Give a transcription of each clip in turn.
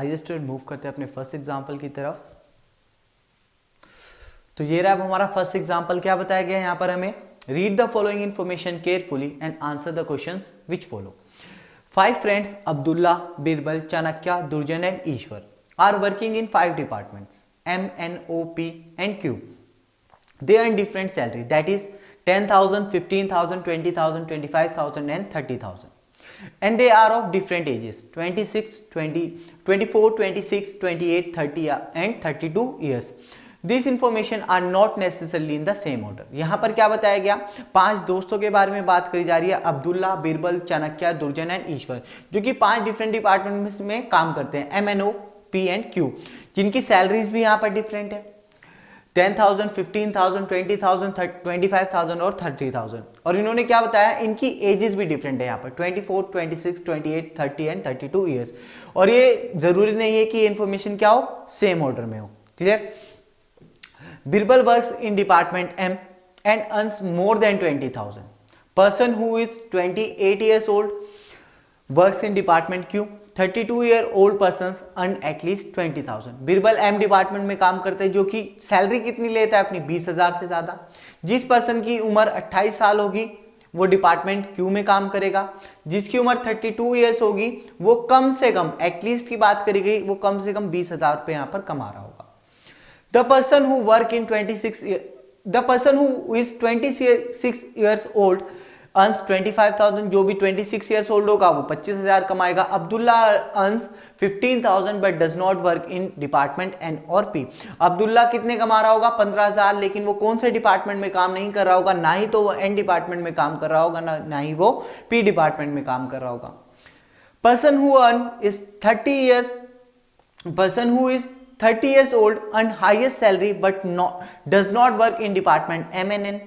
आइए student move करते हैं अपने फर्स्ट एग्जाम्पल की तरफ। तो ये रहा हमारा फर्स्ट एग्जाम्पल। क्या बताया गया है यहाँ पर हमें, read the following information carefully and answer the questions which follow. 5 friends Abdullah, Birbal, Chanakya, Durjan and Ishwar are working in 5 departments M, N, O, P and Q. They earn different salary, that is 10,000, 15,000, 20,000, 25,000 and 30,000. And they are of different ages 26, 20, 24, 26, 28, 30 and 32 years. This information are not necessarily in the same order. यहां पर क्या बताया गया, 5 दोस्तों के बारे में बात करी जा रही है, अब्दुल्ला, बिरबल, चाणक्य, दुर्जन एंड ईश्वर, जो कि 5 डिफरेंट डिपार्टमेंट में काम करते हैं, M, N, O, P and Q, जिनकी सैलरीज भी यहां पर डिफरेंट है, 10,000, 15,000, 20,000, 25,000 और 30,000। और इन्होंने क्या बताया, इनकी एजेस भी डिफरेंट है यहाँ पर 24, 26, 28, 30 एंड 32 ईयर्स। और ये जरूरी नहीं है कि ये इन्फॉर्मेशन क्या हो, सेम ऑर्डर में हो। Clear. Birbal works in department M and earns more than 20,000. Person who is 28 years old works in department Q. 32-year-old persons earn at least 20,000. Birbal M department में काम करते हैं, जो कि सैलरी कितनी लेता है अपनी, 20,000 से ज्यादा। जिस पर्सन की उम्र 28 साल होगी वो डिपार्टमेंट क्यू में काम करेगा। जिसकी उम्र 32 ईयर्स होगी वो कम से कम, एटलीस्ट की बात करी गई, वो कम से कम 20,000 रुपए यहाँ पर कमा रहा होगा। The person who is 26 years old earns 25,000. जो भी 26 years old होगा वो 25,000 कमाएगा। Abdullah earns 15,000 but does not work in department N और P. अब्दुल्ला कितने कमा रहा होगा, 15,000, लेकिन वो कौन से डिपार्टमेंट में काम नहीं कर रहा होगा, ना ही तो वो N डिपार्टमेंट में काम कर रहा होगा, ना ही वो P डिपार्टमेंट में काम कर रहा होगा। Person who is 30 years old earn highest salary but does not work in department M and N.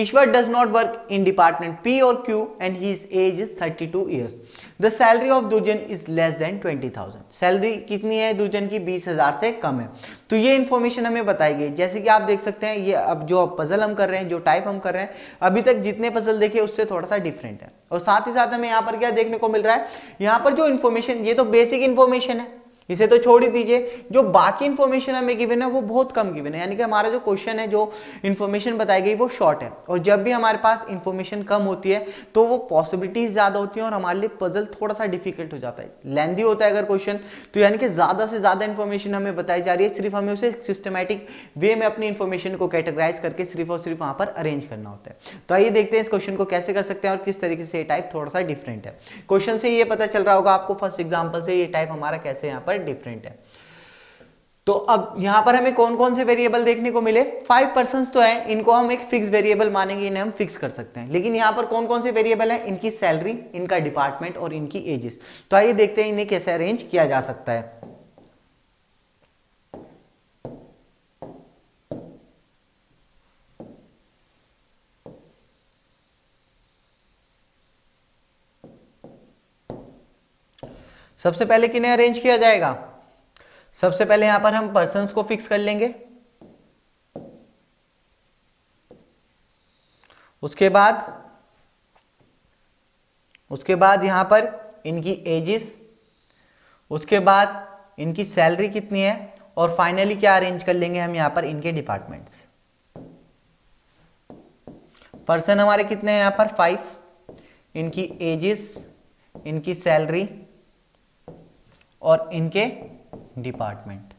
Ishwar does not work in department P or Q and his age is 32 years. The salary of Durjan is less than 20,000. Salary कितनी है दुर्जन की, 20,000 से कम है। तो ये information हमें बताई गई। जैसे कि आप देख सकते हैं, ये अब जो पजल हम कर रहे हैं, जो टाइप हम कर रहे हैं, अभी तक जितने पजल देखे उससे थोड़ा सा डिफरेंट है। और साथ ही साथ हमें यहाँ पर क्या देखने को मिल रहा है, यहाँ पर जो इन्फॉर्मेशन, ये तो बेसिक इन्फॉर्मेशन है, इसे तो छोड़ ही दीजिए। जो बाकी इंफॉर्मेशन हमें गिवन है वो बहुत कम गिवन है, यानी कि हमारा जो क्वेश्चन है, जो इन्फॉर्मेशन बताई गई वो शॉर्ट है। और जब भी हमारे पास इंफॉर्मेशन कम होती है तो वो पॉसिबिलिटीज ज्यादा होती हैं और हमारे लिए पजल थोड़ा सा डिफिकल्ट हो जाता है, लेंथी होता है अगर क्वेश्चन, तो यानी कि ज्यादा से ज्यादा इंफॉर्मेशन हमें बताई जा रही है, सिर्फ हमें उसे सिस्टमैटिक वे में अपनी इंफॉर्मेशन को कैटेगराइज करके सिर्फ और सिर्फ वहां पर अरेंज करना होता है। तो आइए देखते हैं इस क्वेश्चन को कैसे कर सकते हैं और किस तरीके से ये टाइप थोड़ा सा डिफरेंट है। क्वेश्चन से ये पता चल रहा होगा आपको, फर्स्ट एग्जाम्पल से, ये टाइप हमारा कैसे यहाँ पर डिफरेंट है। तो अब यहां पर हमें कौन कौन से वेरिएबल देखने को मिले, 5 पर्संस तो हैं, इनको हम एक फिक्स वेरिएबल मानेंगे, इन्हें हम फिक्स कर सकते हैं। लेकिन यहां पर कौन कौन से वेरिएबल हैं, इनकी सैलरी, इनका डिपार्टमेंट और इनकी एजेस। तो आइए देखते हैं इन्हें कैसे अरेंज किया जा सकता है। सबसे पहले किन्हें अरेंज किया जाएगा, सबसे पहले यहां पर हम पर्संस को फिक्स कर लेंगे, उसके बाद यहां पर इनकी एजेस, उसके बाद इनकी सैलरी कितनी है, और फाइनली क्या अरेंज कर लेंगे हम यहां पर, इनके डिपार्टमेंट्स। पर्सन हमारे कितने हैं यहां पर, 5, इनकी एजेस, इनकी सैलरी और इनके डिपार्टमेंट।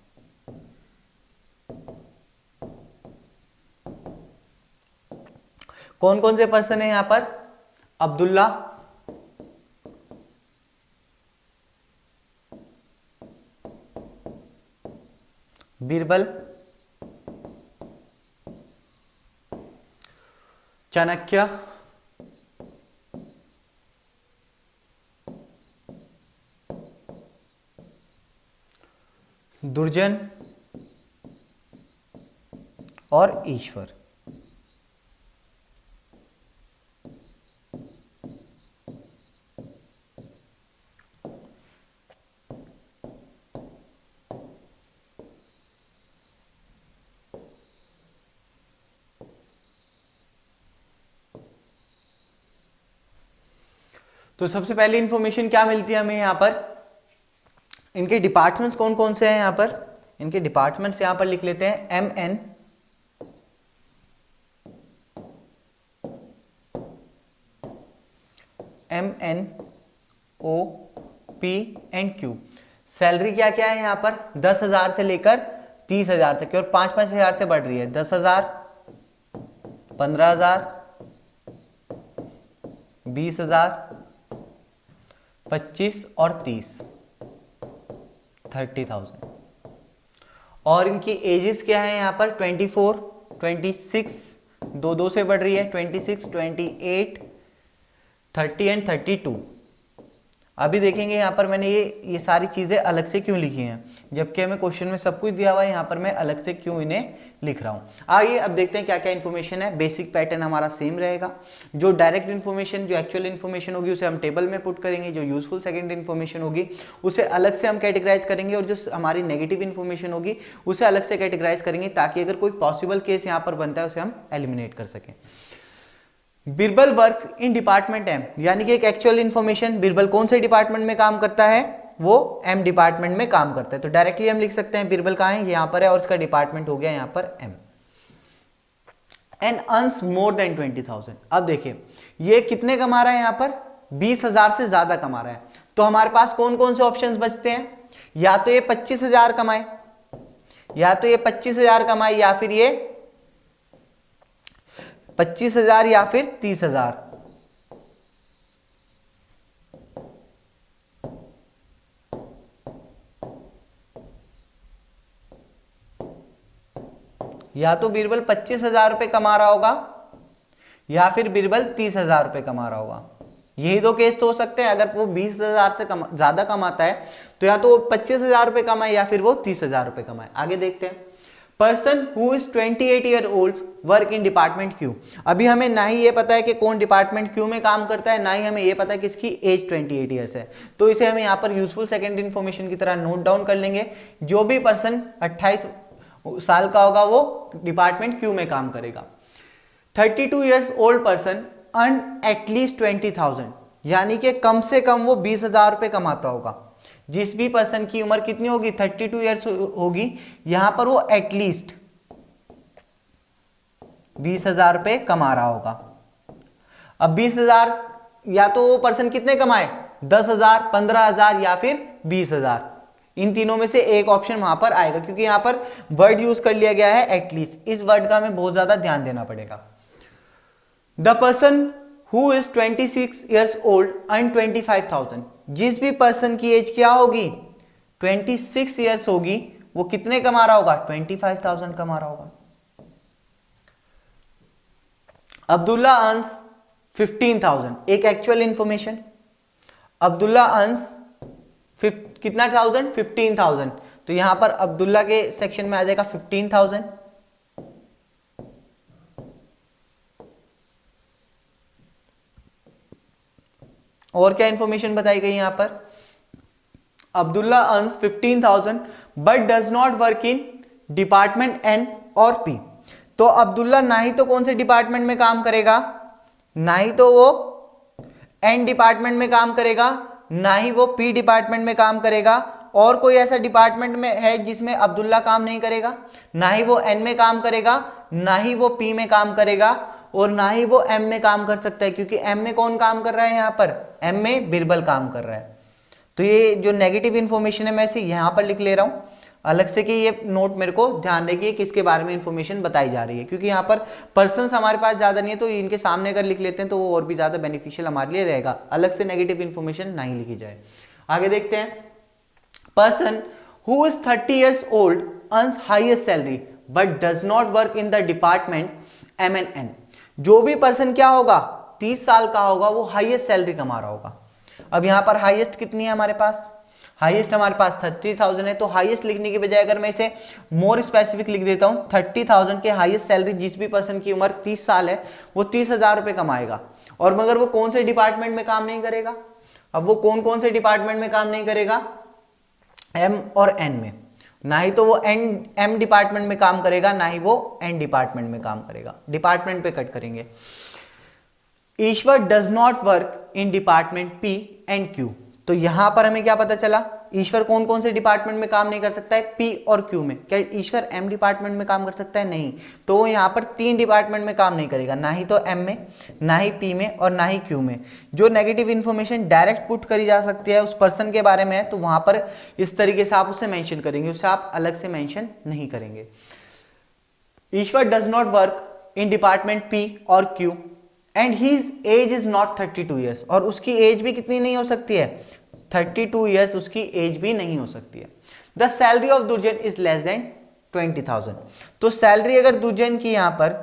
कौन कौन से पर्सन है यहां पर, अब्दुल्ला, बिरबल, चाणक्य, दुर्जन और ईश्वर। तो सबसे पहली इंफॉर्मेशन क्या मिलती है हमें यहां पर, इनके डिपार्टमेंट्स कौन कौन से हैं यहां पर, इनके डिपार्टमेंट्स यहां पर लिख लेते हैं MN OP and Q। Salary क्या क्या है यहां पर, 10,000 से लेकर 30,000 तक की, और 5-5 हज़ार से बढ़ रही है, 10,000, 15,000, 20,000, 25 और 30, 30,000। और इनकी एजेस क्या है यहाँ पर, 24, 26, दो से बढ़ रही है, 26, 28, 30 एंड 32। अभी देखेंगे यहाँ पर मैंने ये सारी चीज़ें अलग से क्यों लिखी हैं, जबकि हमें क्वेश्चन में सब कुछ दिया हुआ है, यहाँ पर मैं अलग से क्यों इन्हें लिख रहा हूँ। आइए अब देखते हैं क्या क्या इन्फॉर्मेशन है। बेसिक पैटर्न हमारा सेम रहेगा, जो डायरेक्ट इन्फॉर्मेशन, जो एक्चुअल इन्फॉर्मेशन होगी उसे हम टेबल में पुट करेंगे, जो यूजफुल सेकेंड इन्फॉर्मेशन होगी उसे अलग से हम कैटेगराइज करेंगे, और जो हमारी नेगेटिव इन्फॉर्मेशन होगी उसे अलग से कैटेगराइज करेंगे, ताकि अगर कोई पॉसिबल केस यहाँ पर बनता है उसे हम एलिमिनेट कर सकें। Birbal work in department M, यानी कि एक एक्चुअल इन्फॉर्मेशन, बिरबल कौन से डिपार्टमेंट में काम करता है, वो एम डिपार्टमेंट में काम करता है। तो डायरेक्टली हम लिख सकते हैं बिरबल कहाँ है, यहाँ पर है, और इसका डिपार्टमेंट हो गया यहाँ पर M. And earns more than 20,000। अब देखिए ये कितने कमा रहा है, यहाँ पर 20,000 से ज्यादा कमा रहा है। तो हमारे पास कौन कौन से ऑप्शंस बचते हैं, या तो ये 25,000 कमाए, या तो ये 25,000 कमाए, या फिर ये 25,000 या फिर 30,000। या तो बीरबल 25,000 रुपए कमा रहा होगा, या फिर बीरबल 30,000 रुपए कमा रहा होगा। यही दो केस तो हो सकते हैं। अगर वो 20,000 से ज्यादा कमाता है तो या तो वो 25,000 रुपए कमाए, या फिर वो 30,000 रुपए कमाए। आगे देखते हैं। Person who is 28 year old work in department Q. अभी हमें ना ही ये पता है कि कौन डिपार्टमेंट क्यू में काम करता है, ना ही हमें ये पता है कि इसकी एज 28 ईयर्स है। तो इसे हम यहाँ पर यूजफुल सेकेंड इन्फॉर्मेशन की तरह नोट डाउन कर लेंगे। जो भी पर्सन 28 साल का होगा वो डिपार्टमेंट क्यू में काम करेगा। 32 years old person earn at least 20,000, यानी कि कम से कम वो 20,000 रुपए कमाता होगा। जिस भी पर्सन की उम्र कितनी होगी, 32 ईयर्स होगी, यहां पर वो एटलीस्ट 20,000 रुपए कमा रहा होगा। अब 20,000, या तो वो पर्सन कितने कमाए, 10,000, 15,000 या फिर 20,000। इन तीनों में से एक ऑप्शन वहां पर आएगा, क्योंकि यहां पर वर्ड यूज कर लिया गया है एटलीस्ट। इस वर्ड का हमें बहुत ज्यादा ध्यान देना पड़ेगा। The person who is 26 years old earn 25,000। जिस भी पर्सन की एज क्या होगी, 26 ईयर्स होगी, वो कितने कमा रहा होगा, 25,000 कमा रहा होगा। अब्दुल्ला अर्न्स 15,000, एक एक्चुअल इंफॉर्मेशन। अब्दुल्ला अर्न्स कितना 1000, 15,000। तो यहां पर अब्दुल्ला के सेक्शन में आ जाएगा 15,000। और क्या इंफॉर्मेशन बताई गई यहां पर, Abdullah earns 15,000 but does not work in department N और पी। तो अब्दुल्ला ना ही तो कौन से डिपार्टमेंट में काम करेगा, ना ही तो वो एन डिपार्टमेंट में काम करेगा, ना ही वो पी डिपार्टमेंट में काम करेगा। और कोई ऐसा डिपार्टमेंट में है जिसमें अब्दुल्ला काम नहीं करेगा, ना ही वो एन में काम करेगा, ना ही वो पी में काम करेगा, और ना ही वो एम में काम कर सकता है, क्योंकि एम में कौन काम कर रहा है, यहां पर एम में बिरबल काम कर रहा है। तो ये जो नेगेटिव इंफॉर्मेशन है मैं इसे यहां पर लिख ले रहा हूं अलग से, कि ये नोट मेरे को ध्यान रखिए किसके बारे में इंफॉर्मेशन बताई जा रही है, क्योंकि यहाँ पर पर्सन्स हमारे पास ज्यादा नहीं है, तो इनके सामने अगर लिख लेते हैं तो वो और भी ज्यादा बेनिफिशियल हमारे लिए रहेगा। अलग से नेगेटिव इंफॉर्मेशन नहीं लिखी जाए। आगे देखते हैं। Person who is 30 years old earns highest salary but does not work in the department M and N. जो भी पर्सन क्या होगा, 30 साल का होगा, वो हाईएस्ट सैलरी कमा रहा होगा। अब यहां पर हाईएस्ट कितनी है हमारे पास, हाईएस्ट हमारे पास 30,000 है। तो हाईएस्ट लिखने की बजाय अगर मैं इसे मोर स्पेसिफिक लिख देता हूं, 30,000 के हाईएस्ट सैलरी जिस भी पर्सन की उम्र 30 साल है वो 30,000 रुपए कमाएगा। और मगर वो कौन से डिपार्टमेंट में काम नहीं करेगा, अब वो कौन कौन से डिपार्टमेंट में काम नहीं करेगा, एम और एन में। ना ही तो वो एम डिपार्टमेंट में काम करेगा, ना ही वो एन डिपार्टमेंट में काम करेगा। डिपार्टमेंट पे कट करेंगे। Ishwar does not work in department P and Q. तो यहां पर हमें क्या पता चला, ईश्वर कौन कौन से डिपार्टमेंट में काम नहीं कर सकता है? पी और क्यू में। क्या ईश्वर एम डिपार्टमेंट में काम कर सकता है? नहीं। तो वो यहाँ पर 3 डिपार्टमेंट में काम नहीं करेगा, ना ही तो एम में, ना ही पी में और ना ही क्यू में। जो नेगेटिव इन्फॉर्मेशन डायरेक्ट पुट करी जा सकती है उस पर्सन के बारे में है, तो वहां पर इस तरीके से आप उसे मेंशन करेंगे, उसे आप अलग से मेंशन नहीं करेंगे। Ishwar does not work in department P और Q and his age is not 32 years, और उसकी एज भी कितनी नहीं हो सकती है? 32 ईयर्स उसकी एज भी नहीं हो सकती है। द सैलरी ऑफ दुर्जन इज लेस देन 20,000। तो सैलरी अगर दुर्जन की यहां पर,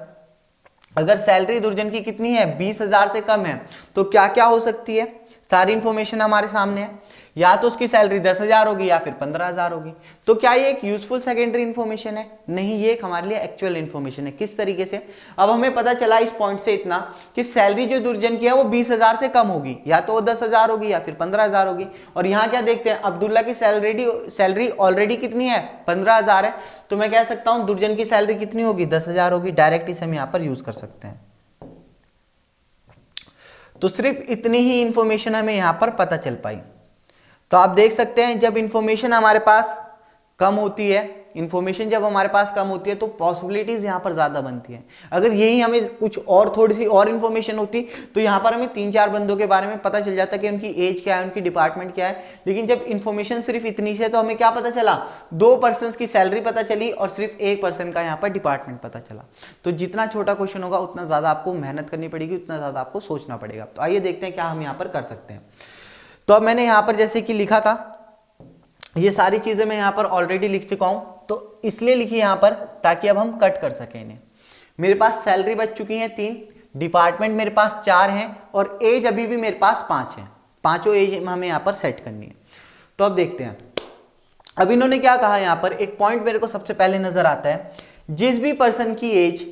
अगर सैलरी दुर्जन की कितनी है? 20,000 से कम है, तो क्या क्या हो सकती है? सारी इंफॉर्मेशन हमारे सामने है। या तो उसकी सैलरी 10,000 होगी या फिर 15,000 होगी। तो क्या ये एक यूजफुल सेकेंडरी इंफॉर्मेशन है? नहीं, ये एक हमारे लिए एक्चुअल इंफॉर्मेशन है। किस तरीके से? अब हमें पता चला इस पॉइंट से इतना कि सैलरी जो दुर्जन की है वो 20,000 से कम होगी, या तो वो 10,000 होगी या फिर 15,000 होगी। और यहाँ क्या देखते हैं, अब्दुल्ला की सैलरी ऑलरेडी कितनी है? 15,000 है। तो मैं कह सकता हूं दुर्जन की सैलरी कितनी होगी? 10,000 होगी। डायरेक्ट इसे हम यहाँ पर यूज कर सकते हैं। तो सिर्फ इतनी ही इंफॉर्मेशन हमें यहां पर पता चल पाई। तो आप देख सकते हैं जब इंफॉर्मेशन हमारे पास कम होती है, इंफॉर्मेशन जब हमारे पास कम होती है तो पॉसिबिलिटीज यहां पर ज्यादा बनती हैं। अगर यही हमें कुछ और थोड़ी सी और इंफॉर्मेशन होती तो यहां पर हमें 3-4 बंदों के बारे में पता चल जाता कि उनकी एज क्या है, उनकी डिपार्टमेंट क्या है। लेकिन जब इंफॉर्मेशन सिर्फ इतनी से, तो हमें क्या पता चला? 2 पर्सन की सैलरी पता चली और सिर्फ 1 पर्सन का यहाँ पर डिपार्टमेंट पता चला। तो जितना छोटा क्वेश्चन होगा उतना ज्यादा आपको मेहनत करनी पड़ेगी, उतना ज्यादा आपको सोचना पड़ेगा। तो आइए देखते हैं क्या हम यहाँ पर कर सकते हैं। तो अब मैंने यहाँ पर जैसे कि लिखा था, ये सारी चीजें मैं यहाँ पर ऑलरेडी लिख चुका हूं, तो इसलिए लिखी यहाँ पर ताकि अब हम कट कर सकें इन्हें। मेरे पास सैलरी बच चुकी है 3, डिपार्टमेंट मेरे पास 4 हैं और एज अभी भी मेरे पास 5 है। पांचों एज हमें यहाँ पर सेट करनी है। तो अब देखते हैं, अब इन्होंने क्या कहा यहाँ पर, एक पॉइंट मेरे को सबसे पहले नजर आता है, जिस भी पर्सन की एज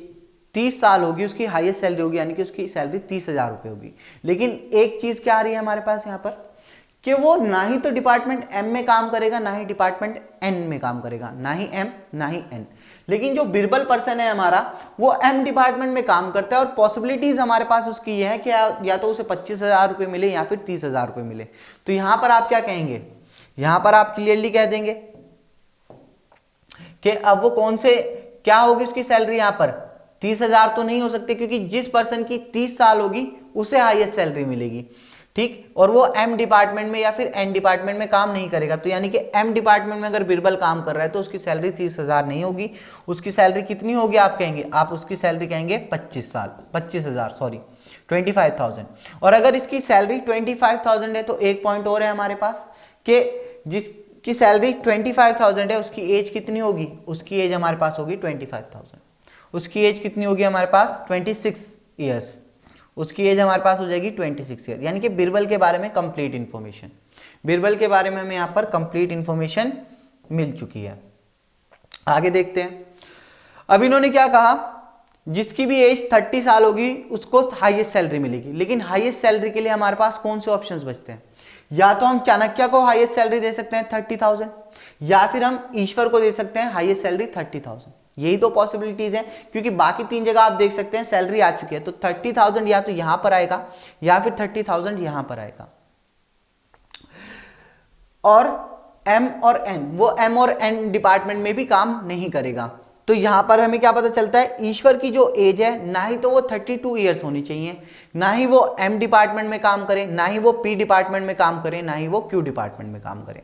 30 साल होगी उसकी हाईएस्ट सैलरी होगी, यानी कि उसकी सैलरी 30,000 रुपए होगी। लेकिन एक चीज क्या आ रही है हमारे पास यहाँ पर, कि वो ना ही तो डिपार्टमेंट एम में काम करेगा, ना ही डिपार्टमेंट एन में काम करेगा, ना ही एम ना ही एन। लेकिन जो बिरबल पर्सन है हमारा, वो एम डिपार्टमेंट में काम करता है और पॉसिबिलिटीज हमारे पास उसकी ये है कि या तो उसे 25,000 रुपए मिले या फिर 30,000 रुपए मिले। तो यहां पर आप क्या कहेंगे? यहां पर आप क्लियरली कह देंगे कि अब वो कौन से, क्या होगी उसकी सैलरी? यहां पर 30,000 तो नहीं हो सकती, क्योंकि जिस पर्सन की 30 साल होगी उसे हाईएस्ट सैलरी मिलेगी, ठीक। और वो एम डिपार्टमेंट में या फिर एन डिपार्टमेंट में काम नहीं करेगा। तो यानी कि एम डिपार्टमेंट में अगर बिरबल काम कर रहा है तो उसकी सैलरी 30,000 नहीं होगी। उसकी सैलरी कितनी होगी आप कहेंगे? आप उसकी सैलरी कहेंगे 25,000 सॉरी 25,000। और अगर इसकी सैलरी 25,000 है तो एक पॉइंट और है हमारे पास, कि जिसकी सैलरी 25,000 है उसकी एज कितनी होगी? उसकी एज हमारे पास होगी 25,000। उसकी एज कितनी होगी हमारे पास? 26 ईयर्स। उसकी एज हमारे पास हो जाएगी 26 ईयर। यानी कि बिरबल के बारे में कंप्लीट इंफॉर्मेशन, बिरबल के बारे में हमें यहाँ पर कंप्लीट इंफॉर्मेशन मिल चुकी है। आगे देखते हैं, अब इन्होंने क्या कहा, जिसकी भी एज 30 साल होगी उसको हाईएस्ट सैलरी मिलेगी। लेकिन हाईएस्ट सैलरी के लिए हमारे पास कौन से ऑप्शंस बचते हैं? या तो हम चाणक्य को हाईएस्ट सैलरी दे सकते हैं 30,000, या फिर हम ईश्वर को दे सकते हैं हाईएस्ट सैलरी 30,000। यही तो पॉसिबिलिटीज है, क्योंकि बाकी 3 जगह आप देख सकते हैं सैलरी आ चुकी है। तो 30,000 या तो यहां पर आएगा या फिर 30,000 यहां पर आएगा। और एम और एन, वो एम और एन डिपार्टमेंट में भी काम नहीं करेगा। तो यहां पर हमें क्या पता चलता है, ईश्वर की जो एज है ना ही तो वो 32 ईयर्स होनी चाहिए, ना ही वो एम डिपार्टमेंट में काम करे, ना ही वो पी डिपार्टमेंट में काम करे, ना ही वो क्यू डिपार्टमेंट में काम करे।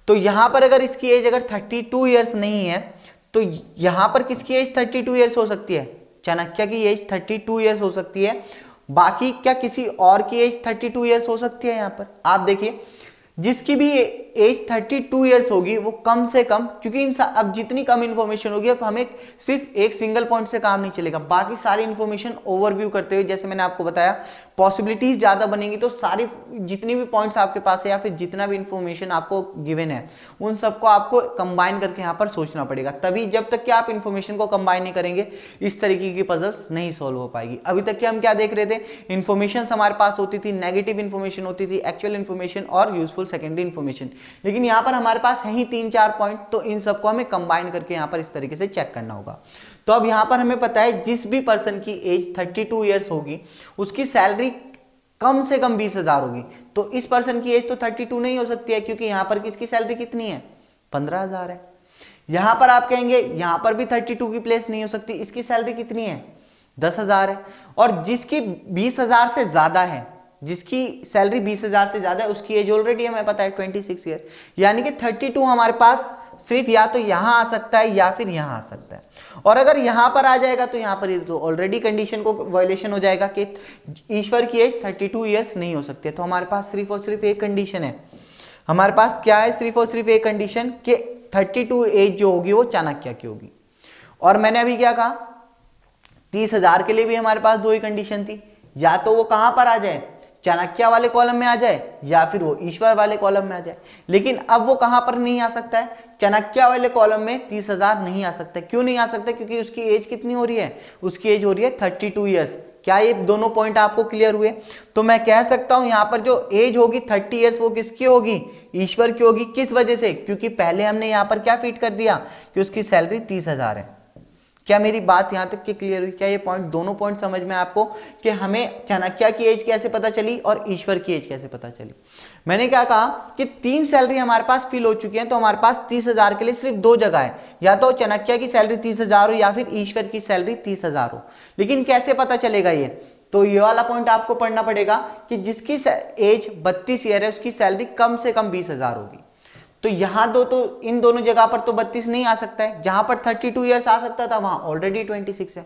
तो यहां पर अगर इसकी एज अगर 32 ईयर्स नहीं है तो यहां पर किसकी एज 32 ईयर्स हो सकती है? चाणक्य की एज 32 ईयर्स हो सकती है। बाकी क्या किसी और की एज 32 ईयर्स हो सकती है? यहां पर आप देखिए, जिसकी भी एज 32 ईयर्स होगी वो कम से कम, क्योंकि अब जितनी कम इंफॉर्मेशन होगी, अब हमें सिर्फ एक सिंगल पॉइंट से काम नहीं चलेगा, बाकी सारी इंफॉर्मेशन ओवरव्यू करते हुए, जैसे मैंने आपको बताया, पॉसिबिलिटीज ज्यादा बनेंगी। तो सारी जितनी भी पॉइंट्स आपके पास है या फिर जितना भी इंफॉर्मेशन आपको गिवन है, उन सबको आपको कंबाइन करके यहाँ पर सोचना पड़ेगा। तभी जब तक कि आप इंफॉर्मेशन को कंबाइन नहीं करेंगे, इस तरीके की पजल्स नहीं सॉल्व हो पाएगी। अभी तक कि हम क्या देख रहे थे, इंफॉर्मेशन हमारे पास होती थी, नेगेटिव इंफॉर्मेशन होती थी, एक्चुअल इंफॉर्मेशन और यूजफुल सेकेंडरी इंफॉर्मेशन। लेकिन यहाँ पर हमारे पास है ही 3-4 पॉइंट, तो इन सबको हमें कंबाइन करके यहाँ पर इस तरीके से चेक करना होगा। तो अब यहाँ पर हमें पता है जिस भी पर्सन की एज 32 ईयर्स होगी उसकी सैलरी कम से कम 20,000 होगी। तो इस पर्सन की एज तो 32 नहीं हो सकती है, क्योंकि यहां पर किसकी सैलरी कितनी है, 15,000 है। यहां पर आप कहेंगे यहां पर भी 32 की प्लेस नहीं हो सकती, इसकी सैलरी कितनी है, 10,000 है। और जिसकी 20,000 से ज्यादा है, जिसकी सैलरी 20,000 से ज्यादा है, उसकी एज ऑलरेडी हमें पता है 26 ईयर, यानी कि 32 हमारे पास सिर्फ या तो यहां आ सकता है या फिर यहां आ सकता है। और अगर यहां पर आ जाएगा तो यहां पर तो ऑलरेडी कंडीशन को वायलेशन हो जाएगा कि ईश्वर की एज 32 ईयर्स नहीं हो सकती है। तो हमारे पास सिर्फ और सिर्फ एक कंडीशन है, हमारे पास क्या है, सिर्फ और सिर्फ एक कंडीशन कि 32 एज जो होगी वो चाणक्य की होगी। और मैंने अभी क्या कहा, 30,000 के लिए भी हमारे पास दो ही कंडीशन थी, या तो वो कहां पर आ जाए, चाणक्य वाले कॉलम में आ जाए, या फिर वो ईश्वर वाले कॉलम में आ जाए। लेकिन अब वो कहां पर नहीं आ सकता है, चाणक्य वाले कॉलम में 30,000 नहीं आ सकता। क्यों नहीं आ सकता, क्योंकि उसकी एज कितनी हो रही है, उसकी एज हो रही है 32 ईयर्स। क्या ये दोनों पॉइंट आपको क्लियर हुए? तो मैं कह सकता हूं यहां पर जो एज होगी 30 ईयर्स वो किसकी होगी, ईश्वर की होगी। किस वजह से, क्योंकि पहले हमने यहां पर क्या फिट कर दिया कि उसकी सैलरी 30,000 है। क्या मेरी बात यहां तक की क्लियर हुई? क्या ये पॉइंट, दोनों पॉइंट समझ में आपको कि हमें चाणक्य की एज कैसे पता चली और ईश्वर की एज कैसे पता चली? मैंने क्या कहा कि 3 सैलरी हमारे पास फिल हो चुकी है, तो हमारे पास 30,000 के लिए सिर्फ 2 जगह है, या तो चाणक्य की सैलरी 30,000 हो या फिर ईश्वर की सैलरी 30,000 हो। लेकिन कैसे पता चलेगा ये, तो ये वाला पॉइंट आपको पढ़ना पड़ेगा कि जिसकी एज 32 ईयर है उसकी सैलरी कम से कम 20,000 होगी। तो यहां तो इन दोनों जगह पर तो 32 नहीं आ सकता है, जहां पर 32 ईयर्स आ सकता था वहां ऑलरेडी 26 है।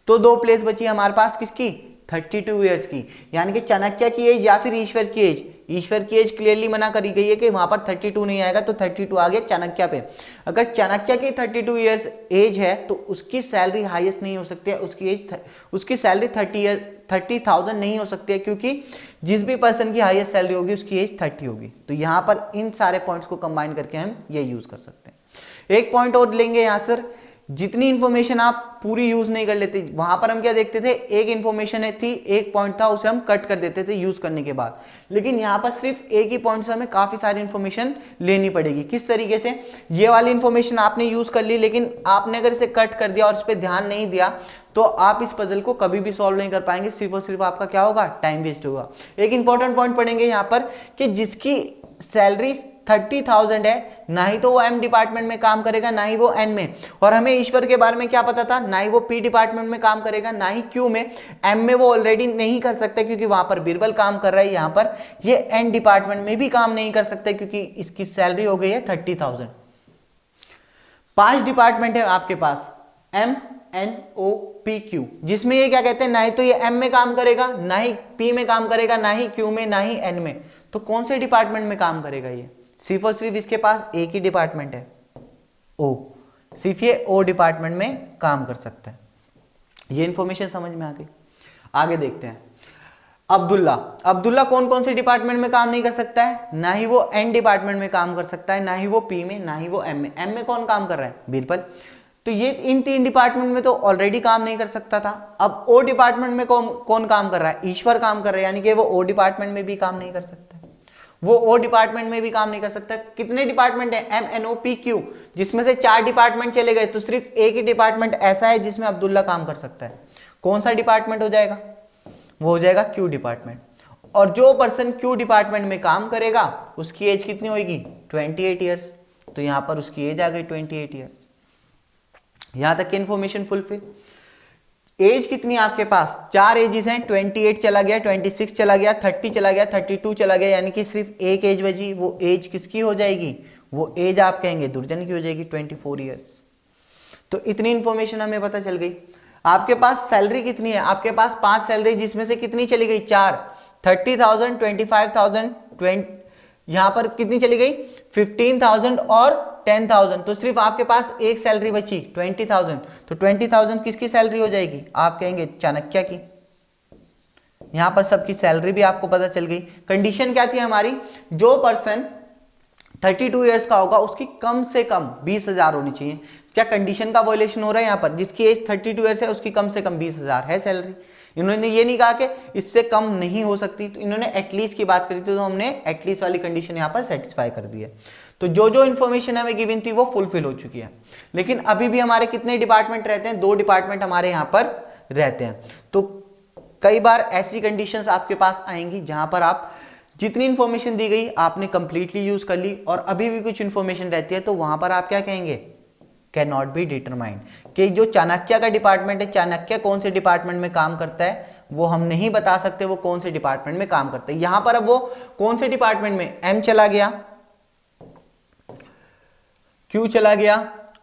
तो 2 प्लेस बची हमारे पास किसकी, 32 ईयर्स की, यानी कि चाणक्य की एज या फिर ईश्वर की एज। ईश्वर की एज क्लियरली मना करी गई है कि वहां पर 32 नहीं आएगा, तो 32 आ गया चाणक्य पे। अगर चाणक्य की 32 ईयर्स एज है तो उसकी सैलरी हाईएस्ट नहीं हो सकती है, उसकी सैलरी 30,000 नहीं हो सकती है, क्योंकि जिस भी पर्सन की हाईएस्ट सैलरी होगी उसकी एज 30 होगी। तो यहां पर इन सारे पॉइंट्स को कंबाइन करके हम ये यूज कर सकते हैं। एक पॉइंट और लेंगे यहां सर, जितनी इंफॉर्मेशन आप पूरी यूज नहीं कर लेते, वहां पर हम क्या देखते थे, एक इंफॉर्मेशन थी, एक पॉइंट था, उसे हम कट कर देते थे यूज करने के बाद। लेकिन यहां पर सिर्फ एक ही पॉइंट से हमें काफी सारी इंफॉर्मेशन लेनी पड़ेगी। किस तरीके से, ये वाली इंफॉर्मेशन आपने यूज कर ली, लेकिन आपने अगर इसे कट कर दिया और इस पर ध्यान नहीं दिया तो आप इस पजल को कभी भी सॉल्व नहीं कर पाएंगे, सिर्फ और सिर्फ आपका क्या होगा, टाइम वेस्ट होगा। एक इंपॉर्टेंट पॉइंट पढ़ेंगे यहां पर कि जिसकी सैलरी 30,000 है, ना ही तो वो एम डिपार्टमेंट में काम करेगा, ना ही वो एन में। और हमें ईश्वर के बारे में क्या पता था, ना ही वो पी डिपार्टमेंट में काम करेगा, ना ही क्यू में। एम में वो ऑलरेडी नहीं कर सकता क्योंकि वहां पर बीरबल काम कर रहा है, यहां पर ये एन डिपार्टमेंट में भी काम नहीं कर सकता क्योंकि इसकी सैलरी हो गई है 30,000। 5 डिपार्टमेंट है आपके पास, M N O P Q, जिसमें ये क्या कहते हैं, ना ही तो ये एम में काम करेगा, ना ही पी में काम करेगा, ना ही क्यू में, ना ही एन में। तो कौन से डिपार्टमेंट में काम करेगा ये, सिर्फ और सिर्फ इसके पास एक ही डिपार्टमेंट है, ओ, सिर्फ ये ओ डिपार्टमेंट में काम कर सकता है। ये इंफॉर्मेशन समझ में आ गई? आगे देखते हैं। अब्दुल्ला कौन कौन से डिपार्टमेंट में काम नहीं कर सकता है, ना ही वो एन डिपार्टमेंट में काम कर सकता है, ना ही वो पी में, ना ही वो एम में। एम में कौन काम कर रहा है, बीरबल। तो ये इन 3 डिपार्टमेंट में तो ऑलरेडी काम नहीं कर सकता था। अब ओ डिपार्टमेंट में कौन काम कर रहा है, ईश्वर काम कर रहा है, यानी कि वो ओ डिपार्टमेंट में भी काम नहीं कर सकता, वो ओ डिपार्टमेंट में भी काम नहीं कर सकता। कितने डिपार्टमेंट है, M N O P Q, जिसमें से 4 डिपार्टमेंट चले गए, तो सिर्फ एक ही डिपार्टमेंट ऐसा है जिसमें अब्दुल्ला काम कर सकता है। कौन सा डिपार्टमेंट हो जाएगा, वो हो जाएगा क्यू डिपार्टमेंट। और जो पर्सन क्यू डिपार्टमेंट में काम करेगा उसकी एज कितनी होगी, 28 ईयर्स। तो यहां पर उसकी एज आ गई 28 ईयर्स। यहां तक की इंफॉर्मेशन फुलफिल। एज कितनी आपके पास, 4 एजेस हैं, 28 चला गया, 26 चला गया, 30 चला गया, 32 चला गया, यानी कि सिर्फ एक एज बची। वो एज किसकी हो जाएगी, वो एज आप कहेंगे दुर्जन की हो जाएगी, 24 ईयर्स। तो इतनी इंफॉर्मेशन हमें पता चल गई। आपके पास सैलरी कितनी है, आपके पास 5 सैलरी, जिसमें से कितनी चली गई, 4, 30,000, 25,000, यहां पर कितनी चली गई, 15,000 और 10,000। तो सिर्फ आपके पास एक सैलरी बची 20,000। तो 20,000 किसकी सैलरी हो जाएगी, आप कहेंगे चाणक्य की। यहां पर सबकी सैलरी भी आपको पता चल गई। कंडीशन क्या थी हमारी, जो पर्सन 32 ईयर्स का होगा उसकी कम से कम 20,000 होनी चाहिए। क्या कंडीशन का वायलेशन हो रहा है यहाँ पर, जिसकी एज 32 ईयर्स है उसकी कम से कम 20,000 है सैलरी। इन्होंने ये नहीं कहा कि इससे कम नहीं हो सकती, तो इन्होंने एटलीस्ट की बात करी थी, तो हमने एटलीस्ट वाली कंडीशन यहाँ पर सेटिस्फाई कर दी है। तो जो जो इन्फॉर्मेशन हमें गिवन थी वो फुलफिल हो चुकी है। लेकिन अभी भी हमारे कितने डिपार्टमेंट रहते हैं, 2 डिपार्टमेंट हमारे यहाँ पर रहते हैं। तो कई बार ऐसी कंडीशंस आपके पास आएंगी जहां पर आप जितनी इंफॉर्मेशन दी गई आपने कंप्लीटली यूज कर ली और अभी भी कुछ इंफॉर्मेशन रहती है, तो वहां पर आप क्या कहेंगे, कैन नॉट बी डिटरमाइंड। कि जो चाणक्य का डिपार्टमेंट है, चाणक्य कौन से डिपार्टमेंट में काम करता है वो हम नहीं बता सकते वो कौन से डिपार्टमेंट में काम करता है। यहां पर अब वो कौन से डिपार्टमेंट में, एम चला गया, क्यू चला गया,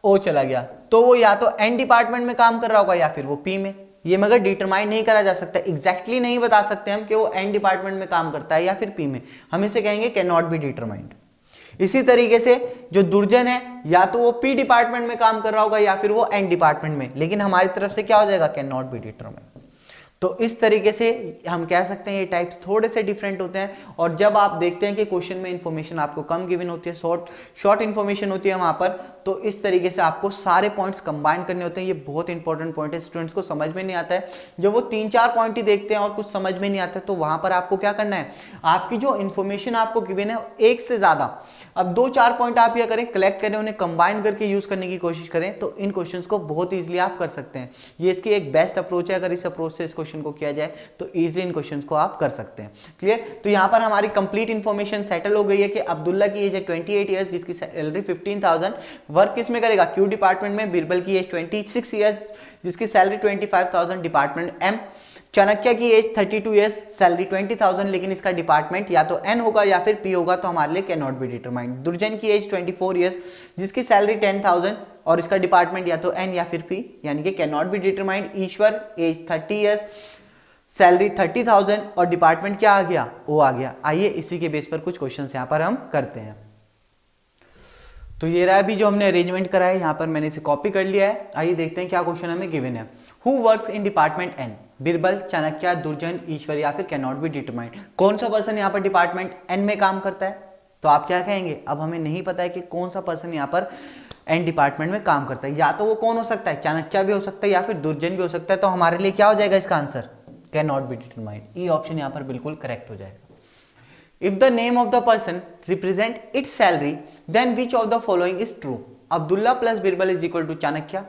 ओ चला गया, तो वो या तो एन डिपार्टमेंट में काम कर रहा होगा या फिर वो पी में। ये मगर डिटरमाइन नहीं करा जा सकता, एग्जैक्टली नहीं बता सकते हम कि वो एन डिपार्टमेंट में काम करता है या फिर पी में, हम इसे कहेंगे कैन नॉट बी डिटरमाइंड। इसी तरीके से जो दुर्जन है या तो वो पी डिपार्टमेंट में काम कर रहा होगा या फिर वो एन डिपार्टमेंट में, लेकिन हमारी तरफ से क्या हो जाएगा, कैन नॉट बी डिटरमाइंड। तो इस तरीके से हम कह सकते हैं ये टाइप्स थोड़े से डिफरेंट होते हैं। और जब आप देखते हैं कि क्वेश्चन में इंफॉर्मेशन आपको कम गिवन होती है, शॉर्ट इंफॉर्मेशन होती है वहां पर, तो इस तरीके से आपको सारे पॉइंट्स कंबाइन करने होते हैं। ये बहुत इंपॉर्टेंट पॉइंट है, स्टूडेंट्स को समझ में नहीं आता है जब वो 3-4 पॉइंट ही देखते हैं और कुछ समझ में नहीं आता है, तो वहां पर आपको क्या करना है, आपकी जो इंफॉर्मेशन आपको गिवन है एक से ज्यादा, अब 2-4 पॉइंट आप क्या करें, कलेक्ट करें, उन्हें कंबाइन करके यूज करने की कोशिश करें, तो इन क्वेश्चंस को बहुत इजीली आप कर सकते हैं। ये इसकी एक बेस्ट अप्रोच है, अगर इस अप्रोच से इस क्वेश्चन को किया जाए तो इजीली इन क्वेश्चंस को आप कर सकते हैं। क्लियर। तो यहां पर हमारी कंप्लीट इंफॉर्मेशन सेटल हो गई है कि अब्दुल्ला की एज है 28 ईयर्स, जिसकी सैलरी 15,000, वर्क किसमें करेगा, क्यू डिपार्टमेंट में। बीरबल की एज 26 ईयर्स, जिसकी सैलरी 25,000, डिपार्टमेंट एम। चाणक्य की एज 32 ईयर्स, सैलरी 20,000, लेकिन इसका डिपार्टमेंट या तो एन होगा या फिर पी होगा, तो हमारे लिए कैन नॉट बी डिटरमाइंड। दुर्जन की एज 24 ईयर्स, जिसकी सैलरी 10,000 और इसका डिपार्टमेंट या तो एन या फिर पी, यानी कि can not be determined. Ishwar age 30 years, salary 30,000 और डिपार्टमेंट क्या आ गया, ओ आ गया। आइए इसी के बेस पर कुछ क्वेश्चंस यहां पर हम करते हैं। तो ये रहा अभी जो हमने अरेंजमेंट करा है, यहां पर मैंने इसे कॉपी कर लिया है। आइए देखते हैं क्या क्वेश्चन हमें गिवन है। Who works in department N, Birbal, Chanakya, Durjan, Ishwar या फिर कैन नॉट बी डिटरमाइंड। कौन सा पर्सन यहाँ पर डिपार्टमेंट एन में काम करता है, तो आप क्या कहेंगे, अब हमें नहीं पता है कि कौन सा पर्सन यहाँ पर एन डिपार्टमेंट में काम करता है। या तो वो कौन हो सकता है, चाणक्य भी हो सकता है या फिर दुर्जन भी हो सकता है, तो हमारे लिए क्या हो जाएगा इसका answer, can not be determined. E option यहाँ पर बिल्कुल करेक्ट हो जाएगा। If the name of the person represent its salary, then which of the following is true? Abdullah plus Birbal is equal to Chanakya.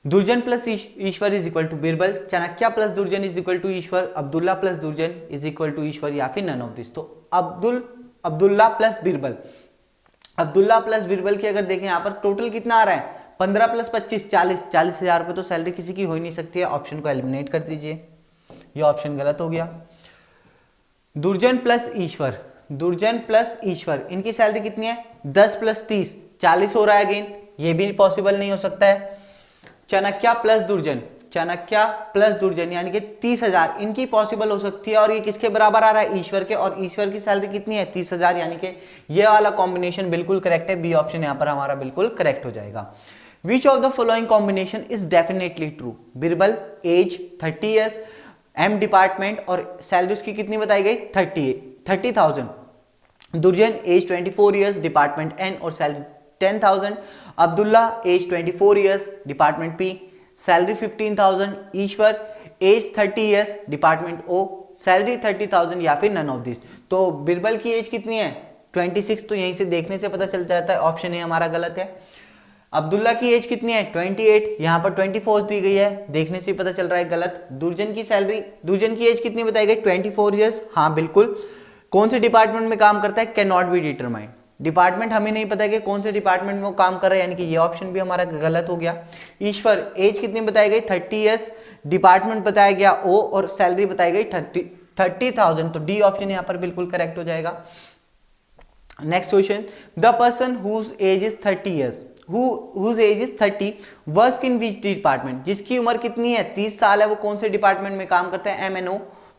Durjan plus Ishwar is equal to Birbal. Chanakya plus Durjan is equal to Ishwar. Abdullah plus Durjan is equal to Ishwar या फिर none of this। तो Abdullah plus Birbal, Abdullah plus Birbal की अगर देखें यहाँ पर total कितना आ रहा है, 15 प्लस 25 40,000 रुपए, तो सैलरी किसी की हो ही नहीं सकती है। ऑप्शन को एलिमिनेट कर दीजिए, ये ऑप्शन गलत हो गया। दुर्जन प्लस ईश्वर, दुर्जन प्लस ईश्वर, इनकी सैलरी कितनी है, 10 प्लस 30 40 हो रहा है अगेन, ये भी पॉसिबल नहीं हो सकता है। चाणक्य प्लस दुर्जन, चाणक्य प्लस दुर्जन यानी कि 30,000, इनकी पॉसिबल हो सकती है, और ये किसके बराबर आ रहा है, ईश्वर के, और ईश्वर की सैलरी कितनी है 30,000, यानी कि ये वाला कॉम्बिनेशन बिल्कुल करेक्ट है। बी ऑप्शन यहाँ पर हमारा बिल्कुल करेक्ट हो जाएगा। Which of the following combination is definitely true, Birbal age 30 years, M department और सैलरी उसकी कितनी बताई गई 30,000, Durjan age 24 years, department N और salary 10,000, Abdullah age 24 years, department P, salary 15,000, Ishwar age 30 years, department O, salary 30,000 या फिर नन ऑफ दिस। तो बिरबल की एज कितनी है 26, तो यहीं से देखने से पता चल जाता है ऑप्शन ए हमारा गलत है। अब्दुल्ला की एज कितनी है 28, यहाँ पर 24 दी गई है, देखने से पता चल रहा है गलत। दुर्जन की सैलरी, दुर्जन की एज कितनी बताई गई 24 ईयर्स, हाँ बिल्कुल। कौन से डिपार्टमेंट में काम करता है, can not be determined, department हमें नहीं पता है कि कौन से डिपार्टमेंट में वो काम कर रहा है, यानी कि ये ऑप्शन भी हमारा गलत हो गया। ईश्वर एज कितनी बताई गई 30 ईयर्स, डिपार्टमेंट बताया गया ओ और सैलरी बताई गई 30,000, तो डी ऑप्शन यहाँ पर बिल्कुल करेक्ट हो जाएगा। Next question, the person whose age is 30 years, whose age is 30 works in which department, जिसकी उम्र कितनी है 30 साल है, वो कौन से डिपार्टमेंट में काम करता है, MNO,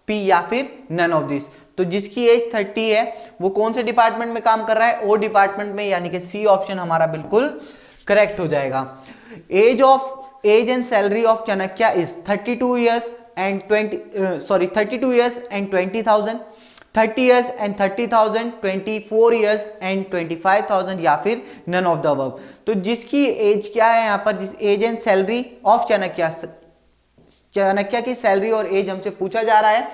P या फिर नन ऑफ दिस। तो जिसकी एज 30 है वो कौन से डिपार्टमेंट में काम कर रहा है, O डिपार्टमेंट में, यानी कि सी ऑप्शन हमारा बिल्कुल करेक्ट हो जाएगा। Age and salary of Chanakya is 32 years and 20,000, 30 years and 30,000, 24 years and 25,000 या फिर नन ऑफ द अबव। तो जिसकी एज क्या है यहाँ पर, age and salary of Chanakya, Chanakya की सैलरी और एज हमसे पूछा जा रहा है,